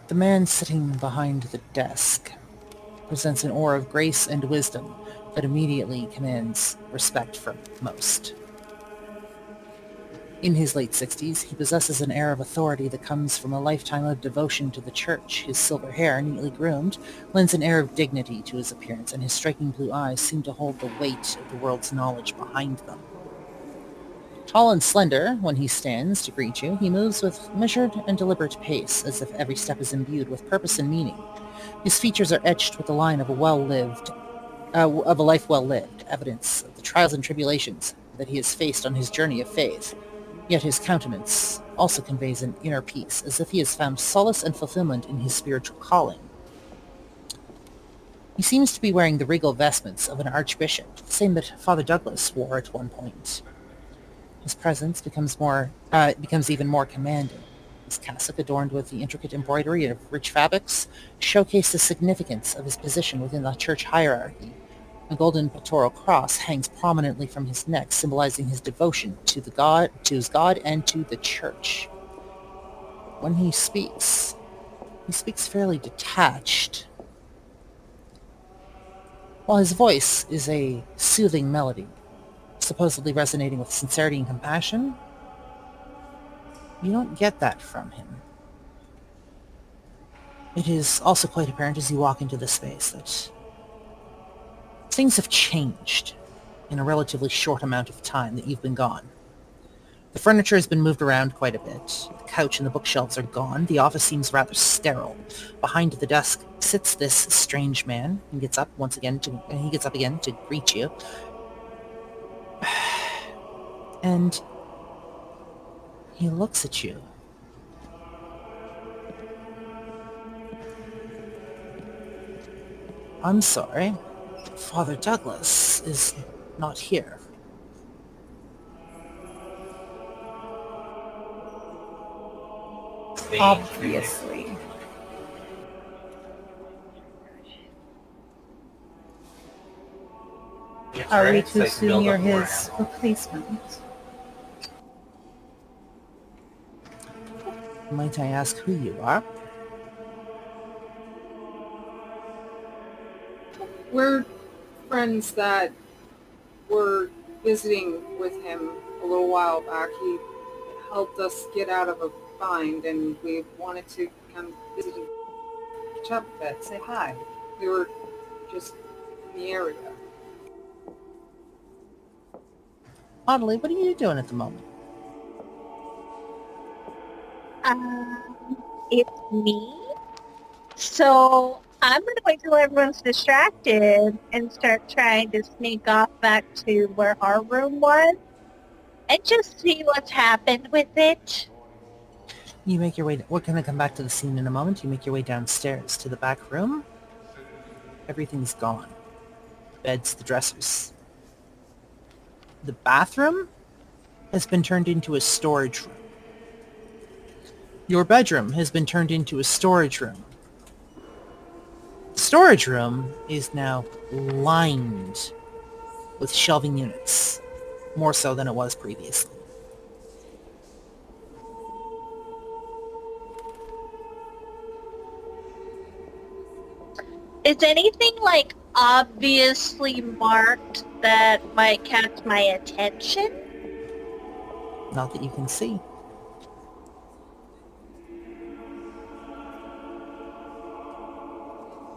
The man sitting behind the desk presents an aura of grace and wisdom that immediately commands respect from most. In his late 60s, he possesses an air of authority that comes from a lifetime of devotion to the church. His silver hair, neatly groomed, lends an air of dignity to his appearance, and his striking blue eyes seem to hold the weight of the world's knowledge behind them. Tall and slender, when he stands to greet you, he moves with measured and deliberate pace, as if every step is imbued with purpose and meaning. His features are etched with the line of a life well lived, evidence of the trials and tribulations that he has faced on his journey of faith. Yet his countenance also conveys an inner peace, as if he has found solace and fulfillment in his spiritual calling. He seems to be wearing the regal vestments of an archbishop, the same that Father Douglas wore at one point. His presence becomes even more commanding. His cassock, adorned with the intricate embroidery of rich fabrics, showcase the significance of his position within the church hierarchy. A golden pectoral cross hangs prominently from his neck, symbolizing his devotion to his God and to the church. When he speaks fairly detached. While his voice is a soothing melody, supposedly resonating with sincerity and compassion, you don't get that from him. It is also quite apparent as you walk into the space that things have changed in a relatively short amount of time that you've been gone. The furniture has been moved around quite a bit. The couch and the bookshelves are gone. The office seems rather sterile. Behind the desk sits this strange man. He gets up again to greet you. And he looks at you. I'm sorry. Father Douglas is not here. Obviously. Are we to assume you're his replacement? Might I ask who you are? We're friends that were visiting with him a little while back. He helped us get out of a bind, and we wanted to come visit and catch up a bit, say hi. We were just in the area. Audley, what are you doing at the moment? It's me. So I'm going to wait till everyone's distracted and start trying to sneak off back to where our room was and just see what's happened with it. You make your way... We're going to come back to the scene in a moment. You make your way downstairs to the back room. Everything's gone. The beds, the dressers. The bathroom has been turned into a storage room. Your bedroom has been turned into a storage room. The storage room is now lined with shelving units, more so than it was previously. Is anything like obviously marked that might catch my attention? Not that you can see.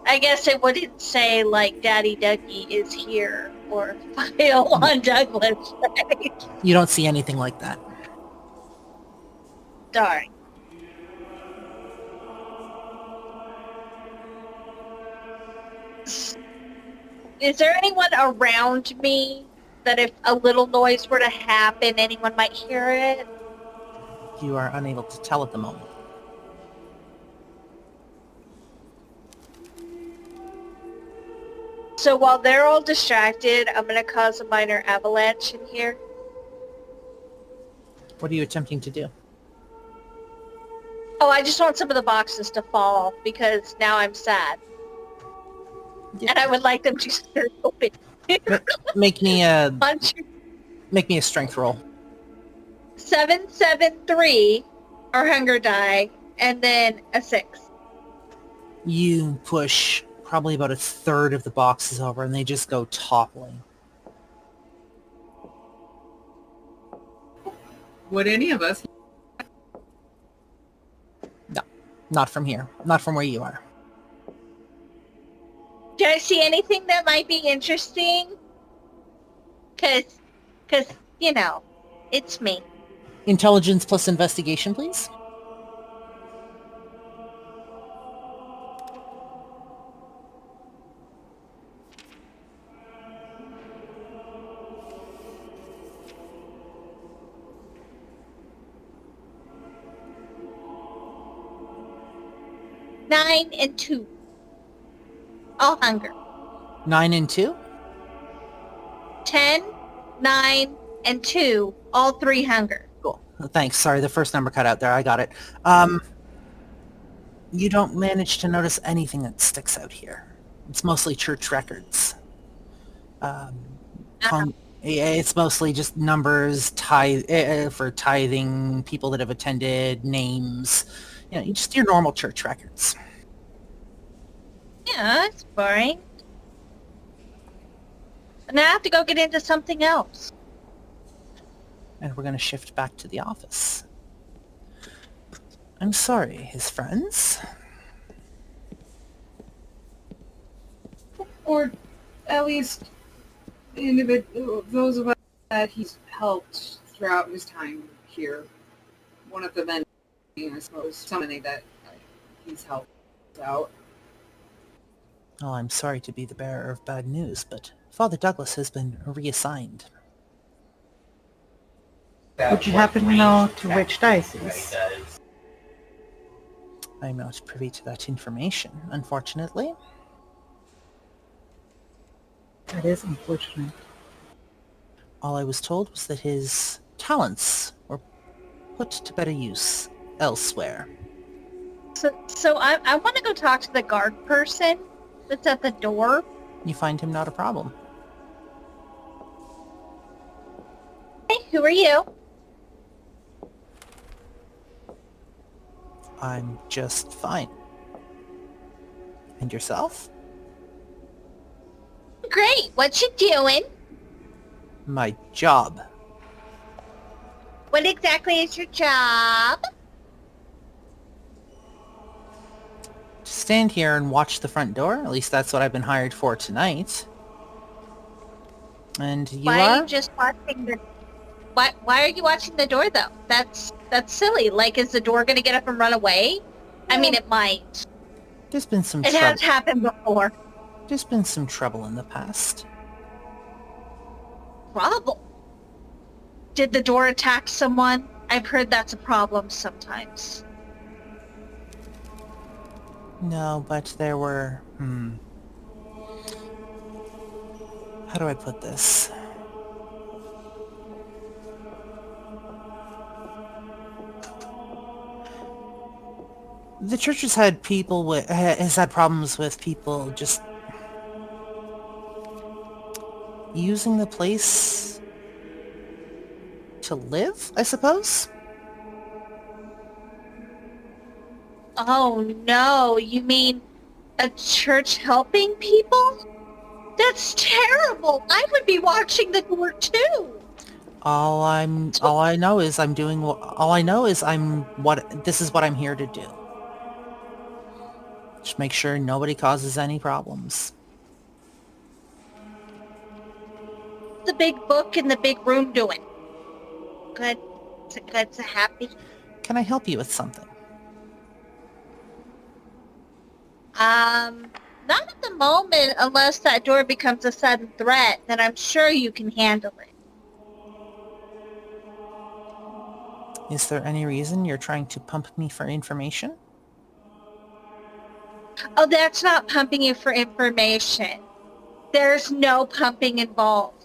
I guess it wouldn't say like Daddy Dougie is here or file on Douglas, right? You don't see anything like that. Darn. Is there anyone around me that if a little noise were to happen, anyone might hear it? You are unable to tell at the moment. So while they're all distracted, I'm going to cause a minor avalanche in here. What are you attempting to do? Oh, I just want some of the boxes to fall because now I'm sad. And I would like them to start open. Make me a Punch. strength roll. 773 are hunger die, and then a 6. You push probably about a third of the boxes over, and they just go toppling. Would any of us? No, not from here. Not from where you are. Do I see anything that might be interesting? Cause, you know, it's me. Intelligence plus investigation, please. Nine and 2. All hunger. 9 and 2? 10, 9, and 2. All 3 hunger. Cool. Thanks. Sorry, the first number cut out there. I got it. You don't manage to notice anything that sticks out here. It's mostly church records. It's mostly just numbers, for tithing, people that have attended, names. You know, just your normal church records. Yeah, it's boring. And I have to go get into something else. And we're going to shift back to the office. I'm sorry, his friends. Or at least those of us that he's helped throughout his time here. One of the men, I suppose, so many that he's helped out. Oh, I'm sorry to be the bearer of bad news, but Father Douglas has been reassigned. Would you happen to know to which diocese? I'm not privy to that information, unfortunately. That is unfortunate. All I was told was that his talents were put to better use elsewhere. So I want to go talk to the guard person that's at the door. You find him not a problem. Hey, who are you? I'm just fine. And yourself? Great. What you doing? My job. What exactly is your job? To stand here and watch the front door? At least that's what I've been hired for tonight. And you Why are are? you just watching the... Why are you watching the door, though? That's silly. Like, is the door going to get up and run away? I mean, it might. There's been some It trouble. has happened before. There's been some trouble in the past. Problem. Did the door attack someone? I've heard that's a problem sometimes. No, but there were... How do I put this? The church has had has had problems with people just using the place to live, I suppose? Oh no, you mean a church helping people? That's terrible. I would be watching the door too. All I know is this is what I'm here to do. Just make sure nobody causes any problems. The big book in the big room doing. Good. So happy. Can I help you with something? Not at the moment, unless that door becomes a sudden threat, then I'm sure you can handle it. Is there any reason you're trying to pump me for information? Oh, that's not pumping you for information. There's no pumping involved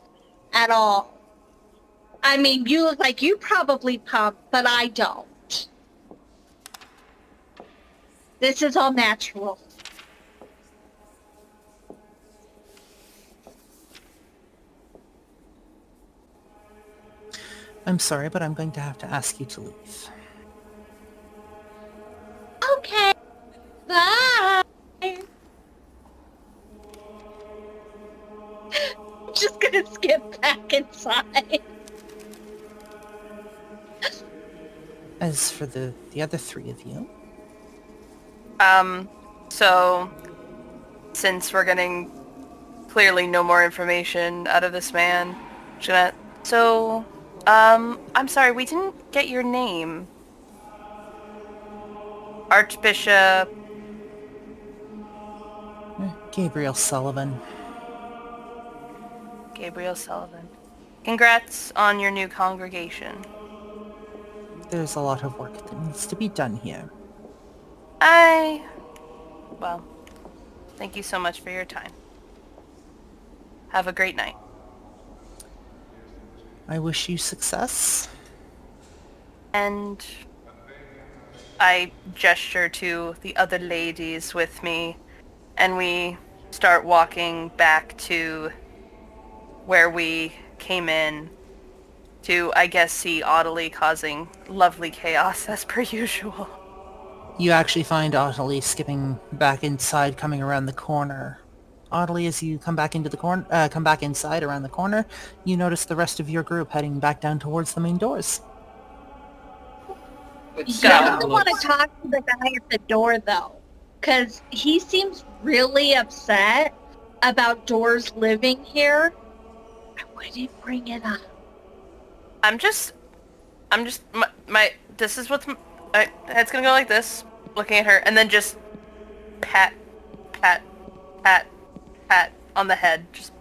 at all. I mean, you look like you probably pump, but I don't. This is all natural. I'm sorry, but I'm going to have to ask you to leave. Okay. Bye. I'm just gonna skip back inside. As for the other three of you, So, since we're getting clearly no more information out of this man, Jeanette, so, I'm sorry, we didn't get your name. Archbishop... Gabriel Sullivan. Gabriel Sullivan. Congrats on your new congregation. There's a lot of work that needs to be done here. Well, thank you so much for your time. Have a great night. I wish you success. And I gesture to the other ladies with me, and we start walking back to where we came in to, I guess, see Ottilie causing lovely chaos as per usual. You actually find Ottilie skipping back inside, coming around the corner. Ottilie, as you come back come back inside around the corner, you notice the rest of your group heading back down towards the main doors. Yeah, I want to talk to the guy at the door, though, because he seems really upset about Doors living here. I wouldn't bring it up. This is what's, my head's gonna go like this, looking at her, and then just pat, pat, pat, pat on the head. Just.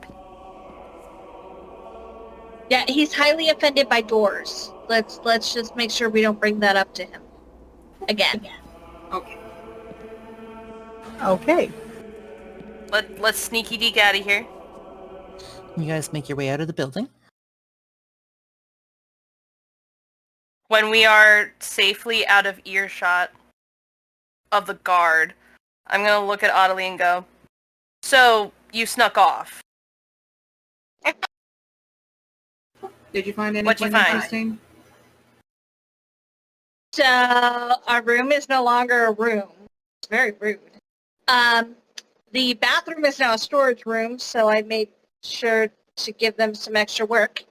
Yeah, he's highly offended by Doors. Let's just make sure we don't bring that up to him again. Okay. Okay. Let's sneaky deek out of here. You guys make your way out of the building. When we are safely out of earshot of the guard, I'm gonna look at Ottilie and go, "So, you snuck off. Did you find What'd you anything find? interesting? So our room is no longer a room. It's very rude. The bathroom is now a storage room, so I made sure to give them some extra work.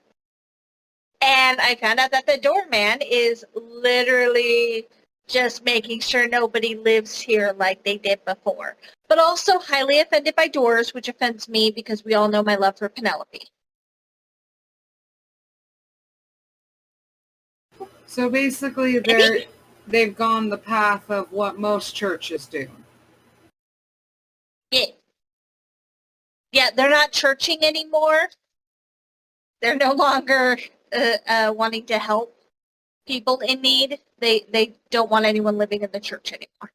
And I found out that the doorman is literally just making sure nobody lives here like they did before. But also highly offended by Doors, which offends me because we all know my love for Penelope. So basically, they've gone the path of what most churches do. Yeah, they're not churching anymore. They're no longer wanting to help people in need. They don't want anyone living in the church anymore.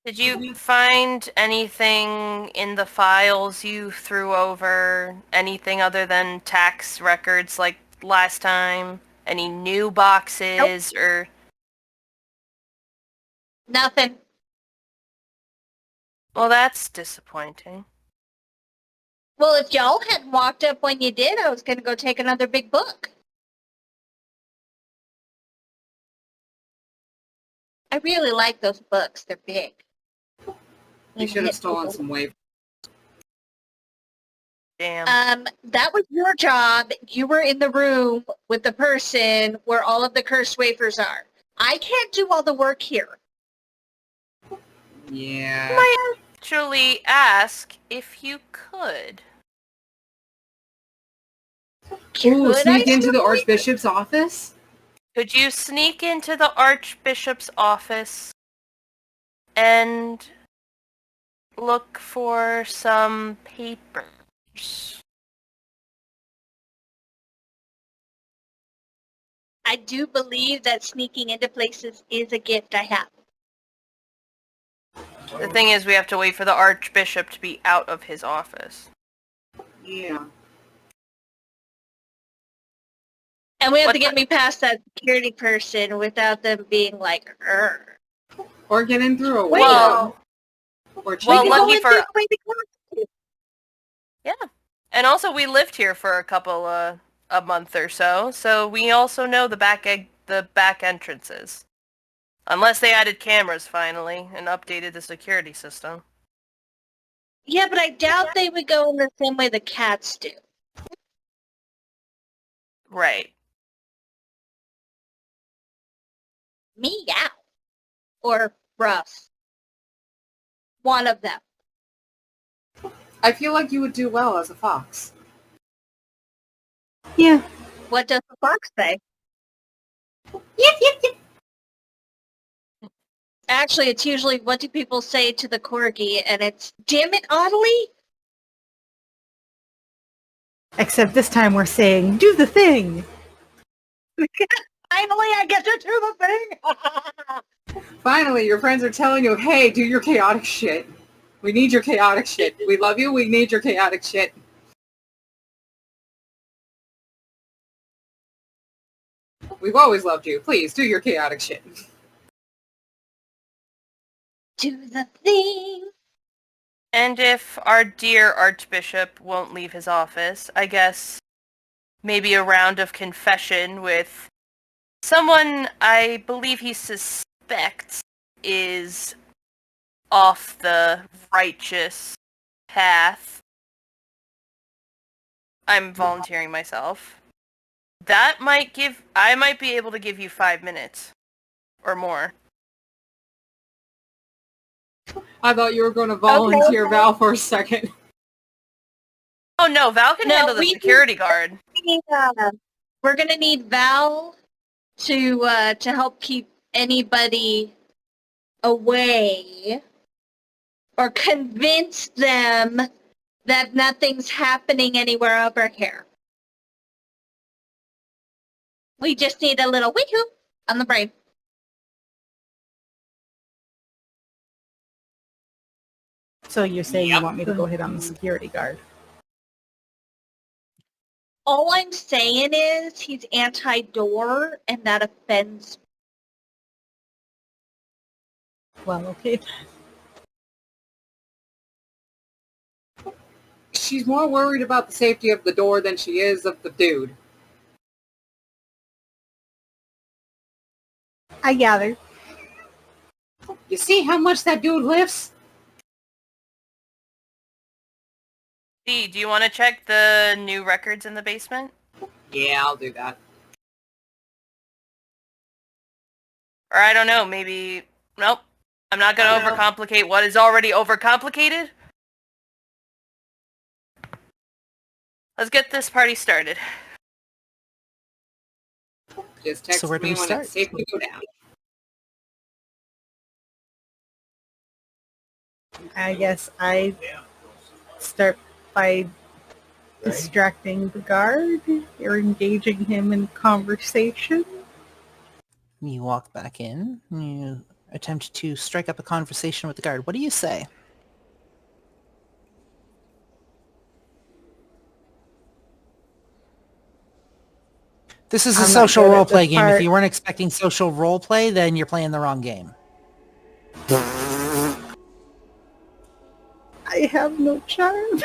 Did you find anything in the files you threw over? Anything other than tax records like last time? Any new boxes or... Nothing. Well, that's disappointing. Well, if y'all hadn't walked up when you did, I was going to go take another big book. I really like those books. They're big. You should have stolen some wafers. Damn. That was your job. You were in the room with the person where all of the cursed wafers are. I can't do all the work here. Yeah. I actually ask if you could. Ooh, sneak into the Archbishop's office? Could you sneak into the Archbishop's office and look for some papers? I do believe that sneaking into places is a gift I have. The thing is, we have to wait for the Archbishop to be out of his office. Yeah. And we have What to get the- me past that security person without them being like, "Urgh." Or get in through a Wait, window. Or we well, can check go lucky in for- through the way the closet. Yeah. And also, we lived here for a couple, a month or so we also know the back entrances. Unless they added cameras finally and updated the security system. Yeah, but I doubt they would go in the same way the cats do. Right. Meow. Or Russ. One of them. I feel like you would do well as a fox. Yeah. What does the fox say? Yep, yep, yep. Actually, it's usually, what do people say to the corgi? And it's, damn it, Audley? Except this time we're saying, do the thing. Finally, I get to do the thing! Finally, your friends are telling you, hey, do your chaotic shit. We need your chaotic shit. We love you, we need your chaotic shit. We've always loved you. Please, do your chaotic shit. Do the thing. And if our dear Archbishop won't leave his office, I guess maybe a round of confession with someone I believe he suspects is off the righteous path. I'm volunteering myself. I might be able to give you 5 minutes. Or more. I thought you were going to volunteer Okay. Val for a second. Oh no, Val can No, handle the we- security guard. We're gonna need Val to help keep anybody away or convince them that nothing's happening anywhere over here. We just need a little wee-hoo on the brain. So you're saying you want me to go hit on the security guard? All I'm saying is he's anti-door, and that offends me. Well, okay. She's more worried about the safety of the door than she is of the dude. I gather. You see how much that dude lifts? D, do you want to check the new records in the basement? Yeah, I'll do that. Or I don't know, maybe... Nope. I'm not going to overcomplicate what is already overcomplicated. Let's get this party started. Just text So where do me we when start? it's safe to go down. I guess I start by distracting the guard or engaging him in conversation. You walk back in. You attempt to strike up a conversation with the guard. What do you say? This is a I'm not social good at role-play this game. If part. you weren't expecting social role-play, then you're playing the wrong game. I have no charm.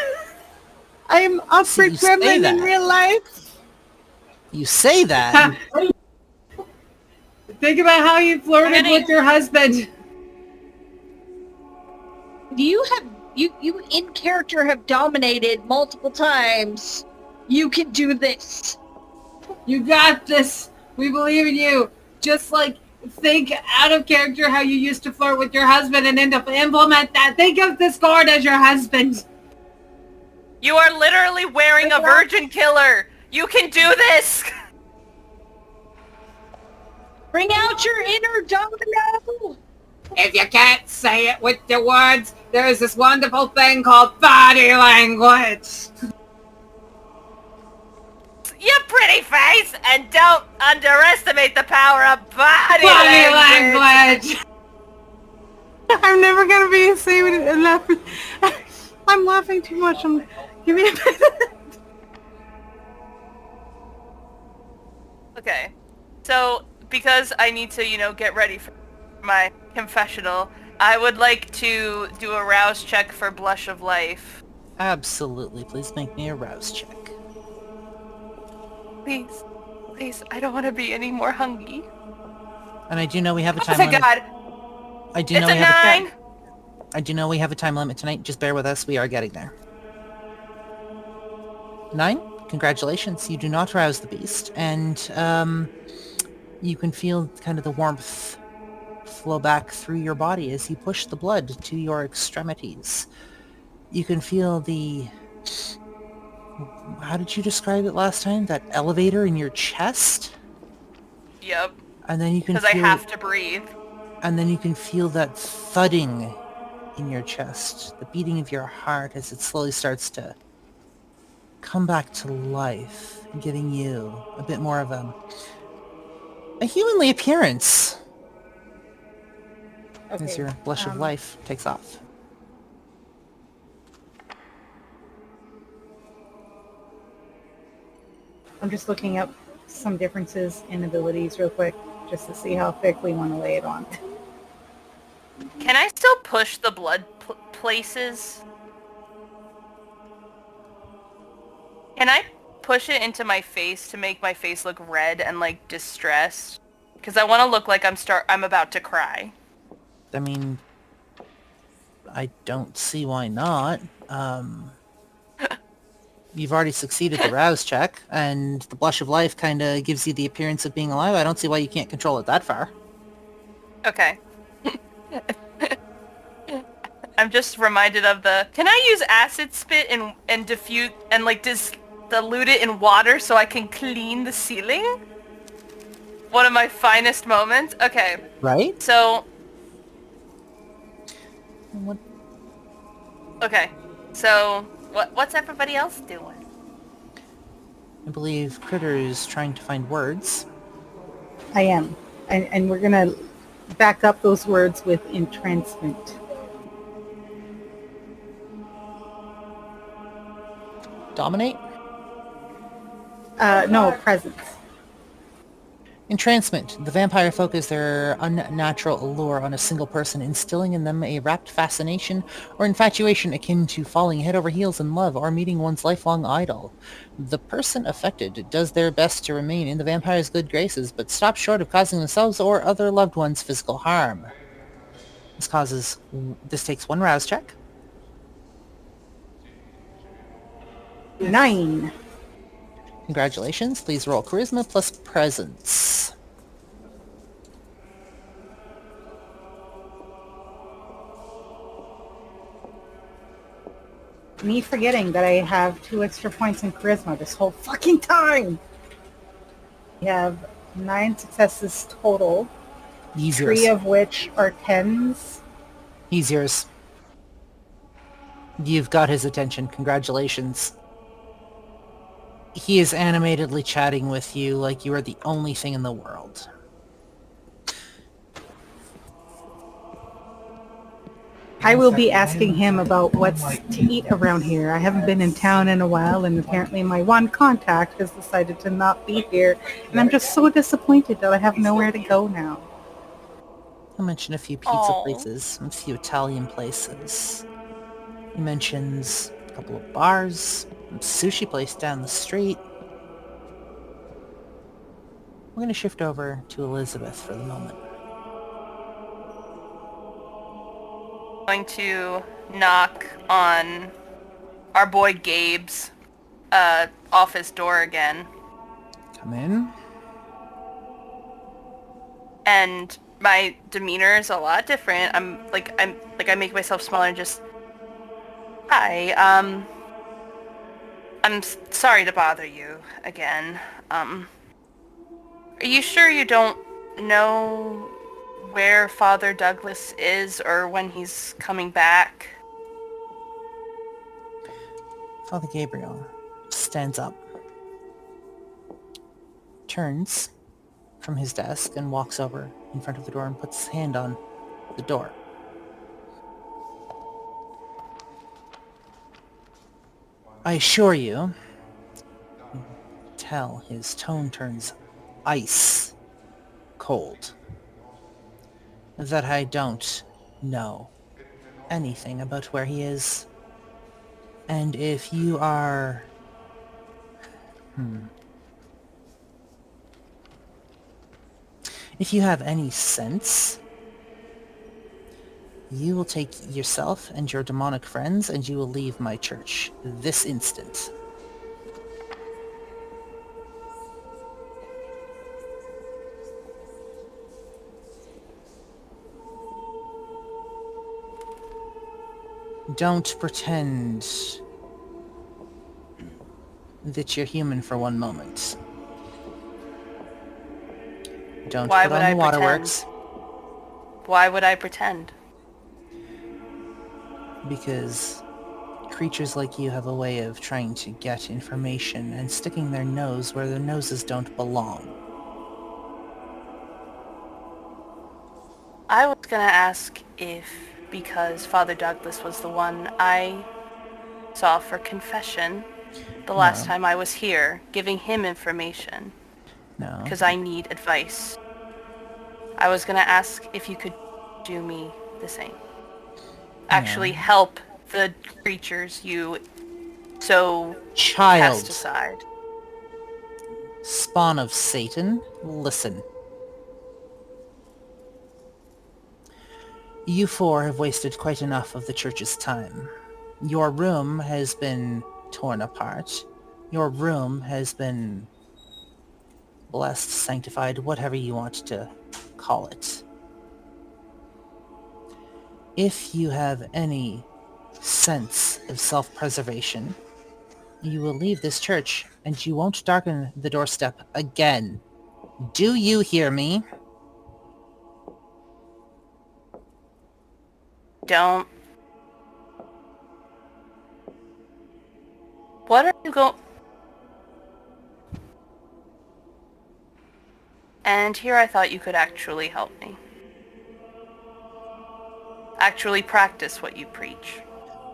I am awkward you say gremlin in that. real life. You say that. Think about how you flirted with your husband. You in character have dominated multiple times. You can do this. You got this. We believe in you. Just like think out of character how you used to flirt with your husband and then to implement that. Think of this guard as your husband. You are literally wearing a virgin killer! You can do this! Bring out your inner domino. If you can't say it with the words, there is this wonderful thing called body language. You pretty face! And don't underestimate the power of body Body language! language. I'm never gonna be able to laugh. I'm laughing too much. Give me a minute. Okay. So, because I need to, get ready for my confessional, I would like to do a rouse check for Blush of Life. Absolutely. Please make me a rouse check. Please. Please, I don't want to be any more hungry. And I do know we have a Oh time my limit. god! I do It's know a we have a 9! I do know we have a time limit tonight. Just bear with us. We are getting there. 9? Congratulations. You do not rouse the beast. And you can feel kind of the warmth flow back through your body as you push the blood to your extremities. You can feel the... How did you describe it last time? That elevator in your chest? Yep. And then you can Because I feel... have to breathe. And then you can feel that thudding in your chest, the beating of your heart as it slowly starts to come back to life, giving you a bit more of a humanly appearance as Okay. your blush of life takes off. I'm just looking up some differences in abilities real quick, just to see how thick we want to lay it on. Can I still push the blood places? Can I push it into my face to make my face look red and like distressed? Because I want to look like I'm about to cry. I mean, I don't see why not. You've already succeeded the rouse check, and the blush of life kind of gives you the appearance of being alive. I don't see why you can't control it that far. Okay. I'm just reminded of can I use acid spit and diffuse and like dilute it in water so I can clean the ceiling? One of my finest moments. Okay. Right? So, What? okay. So, what's everybody else doing? I believe Critter is trying to find words. I am. And we're going to back up those words with entrancement. Dominate? No, presence. Entrancement. The vampire focus their unnatural allure on a single person, instilling in them a rapt fascination or infatuation akin to falling head over heels in love or meeting one's lifelong idol. The person affected does their best to remain in the vampire's good graces, but stops short of causing themselves or other loved ones physical harm. This takes one rouse check. 9. Congratulations. Please roll charisma plus presence. Me forgetting that I have 2 extra points in charisma this whole fucking time. We have 9 successes total, He's 3 yours. of which are 10s. He's yours. You've got his attention. Congratulations. He is animatedly chatting with you like you are the only thing in the world. I will be asking him about what's to eat around here. I haven't been in town in a while, and apparently my one contact has decided to not be here, and I'm just so disappointed that I have nowhere to go now. He'll mention a few pizza places, a few Italian places. He mentions a couple of bars, a sushi place down the street. We're going to shift over to Elizabeth for the moment. Going to knock on our boy Gabe's office door again. Come in. And my demeanor is a lot different. I make myself smaller and just, hi, I'm sorry to bother you again. Are you sure you don't know where Father Douglas is or when he's coming back? Father Gabriel stands up, turns from his desk and walks over in front of the door and puts his hand on the door. I assure you, tell his tone turns ice cold. That I don't know anything about where he is. And if you are... If you have any sense, you will take yourself and your demonic friends and you will leave my church this instant. Don't pretend that you're human for one moment. Don't Why put would on I the waterworks, Why would I pretend? because creatures like you have a way of trying to get information and sticking their nose where their noses don't belong. I was gonna ask if, because Father Douglas was the one I saw for confession the last No, time I was here, giving him information, no, because I need advice. I was gonna ask if you could do me the same. Actually no. help the creatures you so cast Child, aside. spawn of Satan, listen. You four have wasted quite enough of the church's time. Your room has been torn apart. Your room has been blessed, sanctified, whatever you want to call it. If you have any sense of self-preservation, you will leave this church and you won't darken the doorstep again. Do you hear me? Don't. What are you going... And here I thought you could actually help me. Actually practice what you preach.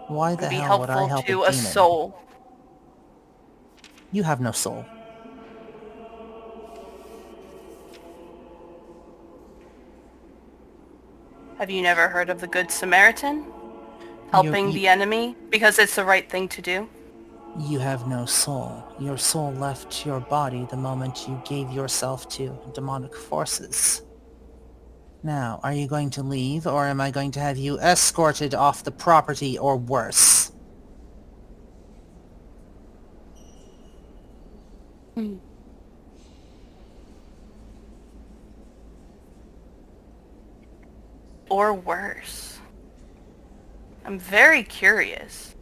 Why the And be hell would I helpful help a to a demon? soul. You have no soul. Have you never heard of the Good Samaritan? You, Helping you, the enemy because it's the right thing to do? you have no soul. Your soul left your body the moment you gave yourself to demonic forces. Now, are you going to leave, or am I going to have you escorted off the property, or worse? Or worse? I'm very curious.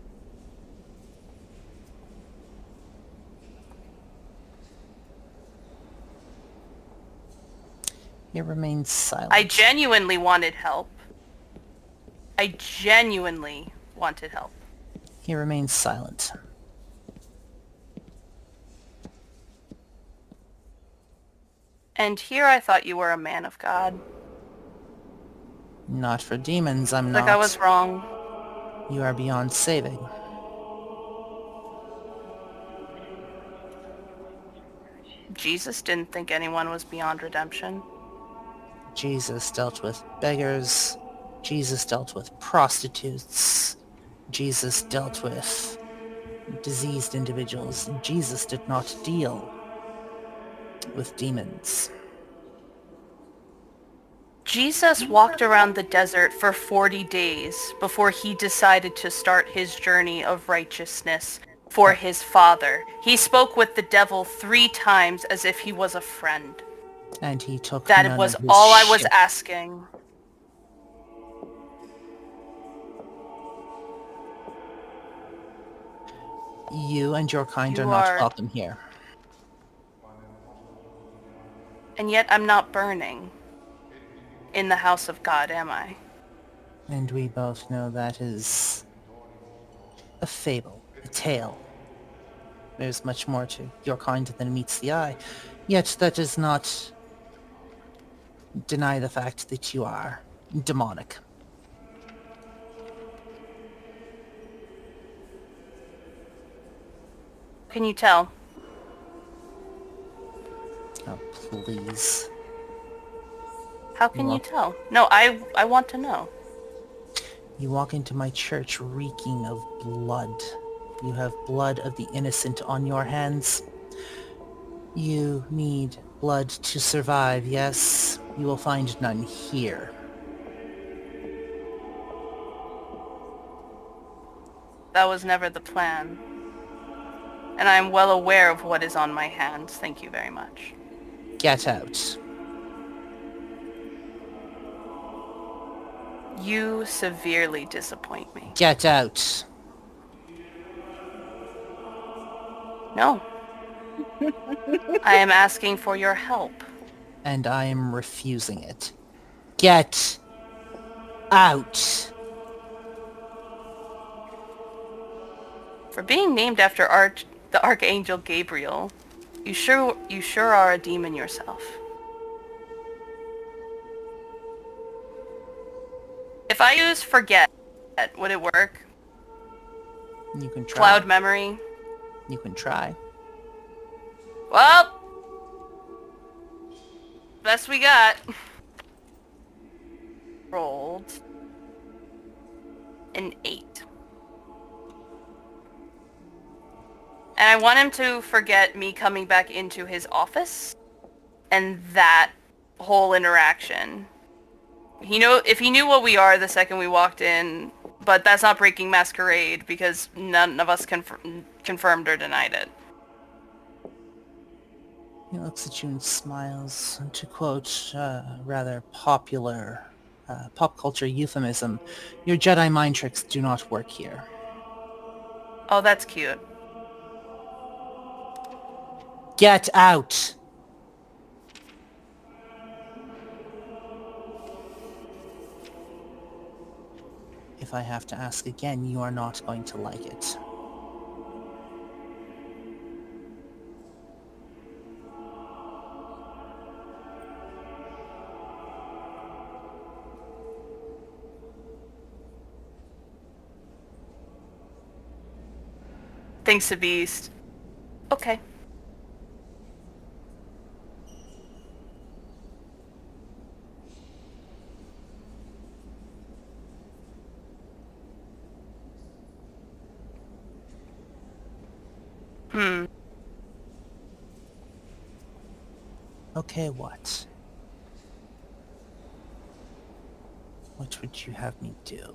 He remains silent. I genuinely wanted help. I genuinely wanted help. He remains silent. And here I thought you were a man of God. Not for demons, I'm Like not. I was wrong. You are beyond saving. Jesus didn't think anyone was beyond redemption. Jesus dealt with beggars. Jesus dealt with prostitutes. Jesus dealt with diseased individuals. Jesus did not deal with demons. Jesus walked around the desert for 40 days before he decided to start his journey of righteousness for his Father. He spoke with the devil 3 times as if he was a friend. And he took That none was of his all I was shit. asking. You and your kind You are not are- welcome here. And yet I'm not burning in the house of God, am I? And we both know that is a fable, a tale. There's much more to your kind than meets the eye. Yet that does not deny the fact that you are demonic. Can you tell? Oh, please. How can you Well- tell? No, I want to know. You walk into my church reeking of blood. You have blood of the innocent on your hands. You need blood to survive, yes? You will find none here. That was never the plan. And I'm well aware of what is on my hands. Thank you very much. Get out. You severely disappoint me. Get out. No. I am asking for your help. And I am refusing it. Get out. For being named after the Archangel Gabriel, you sure are a demon yourself. If I use forget, would it work? You can try. Cloud memory? You can try. Well, best we got. Rolled an 8. And I want him to forget me coming back into his office and that whole interaction. If he knew what we are the second we walked in, but that's not breaking Masquerade because none of us confirmed or denied it. He looks at you and smiles. To quote rather popular pop culture euphemism, your Jedi mind tricks do not work here. Oh, that's cute. Get out! If I have to ask again, you are not going to like it. Thanks to Beast. Okay. Okay, what? What would you have me do?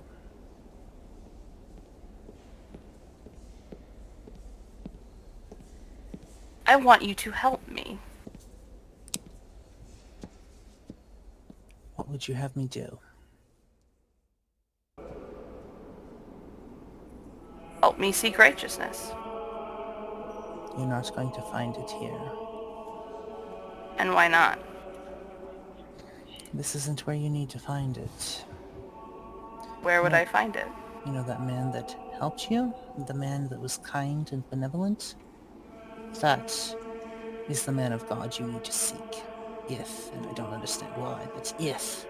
I want you to help me. What would you have me do? Help me seek righteousness. You're not going to find it here. And why not? This isn't where you need to find it. Where would I find it? You know that man that helped you? The man that was kind and benevolent? That is the man of God you need to seek. If, and I don't understand why, but if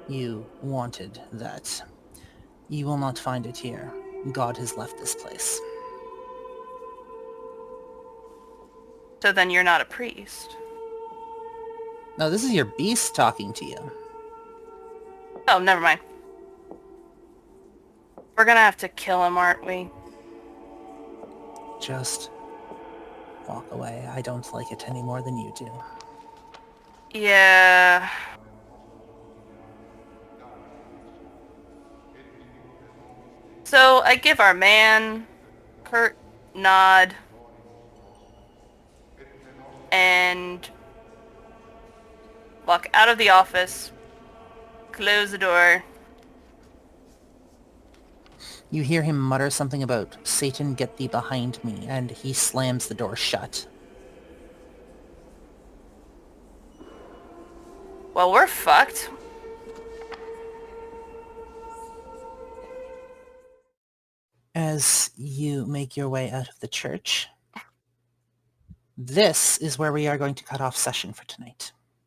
you wanted that, you will not find it here. God has left this place. So then you're not a priest. No, this is your beast talking to you. Oh, never mind. We're gonna have to kill him, aren't we? Just walk away. I don't like it any more than you do. Yeah. So I give our man curt nod and walk out of the office, close the door. You hear him mutter something about, "Satan, get thee behind me," and he slams the door shut. Well, we're fucked. As you make your way out of the church, this is where we are going to cut off session for tonight.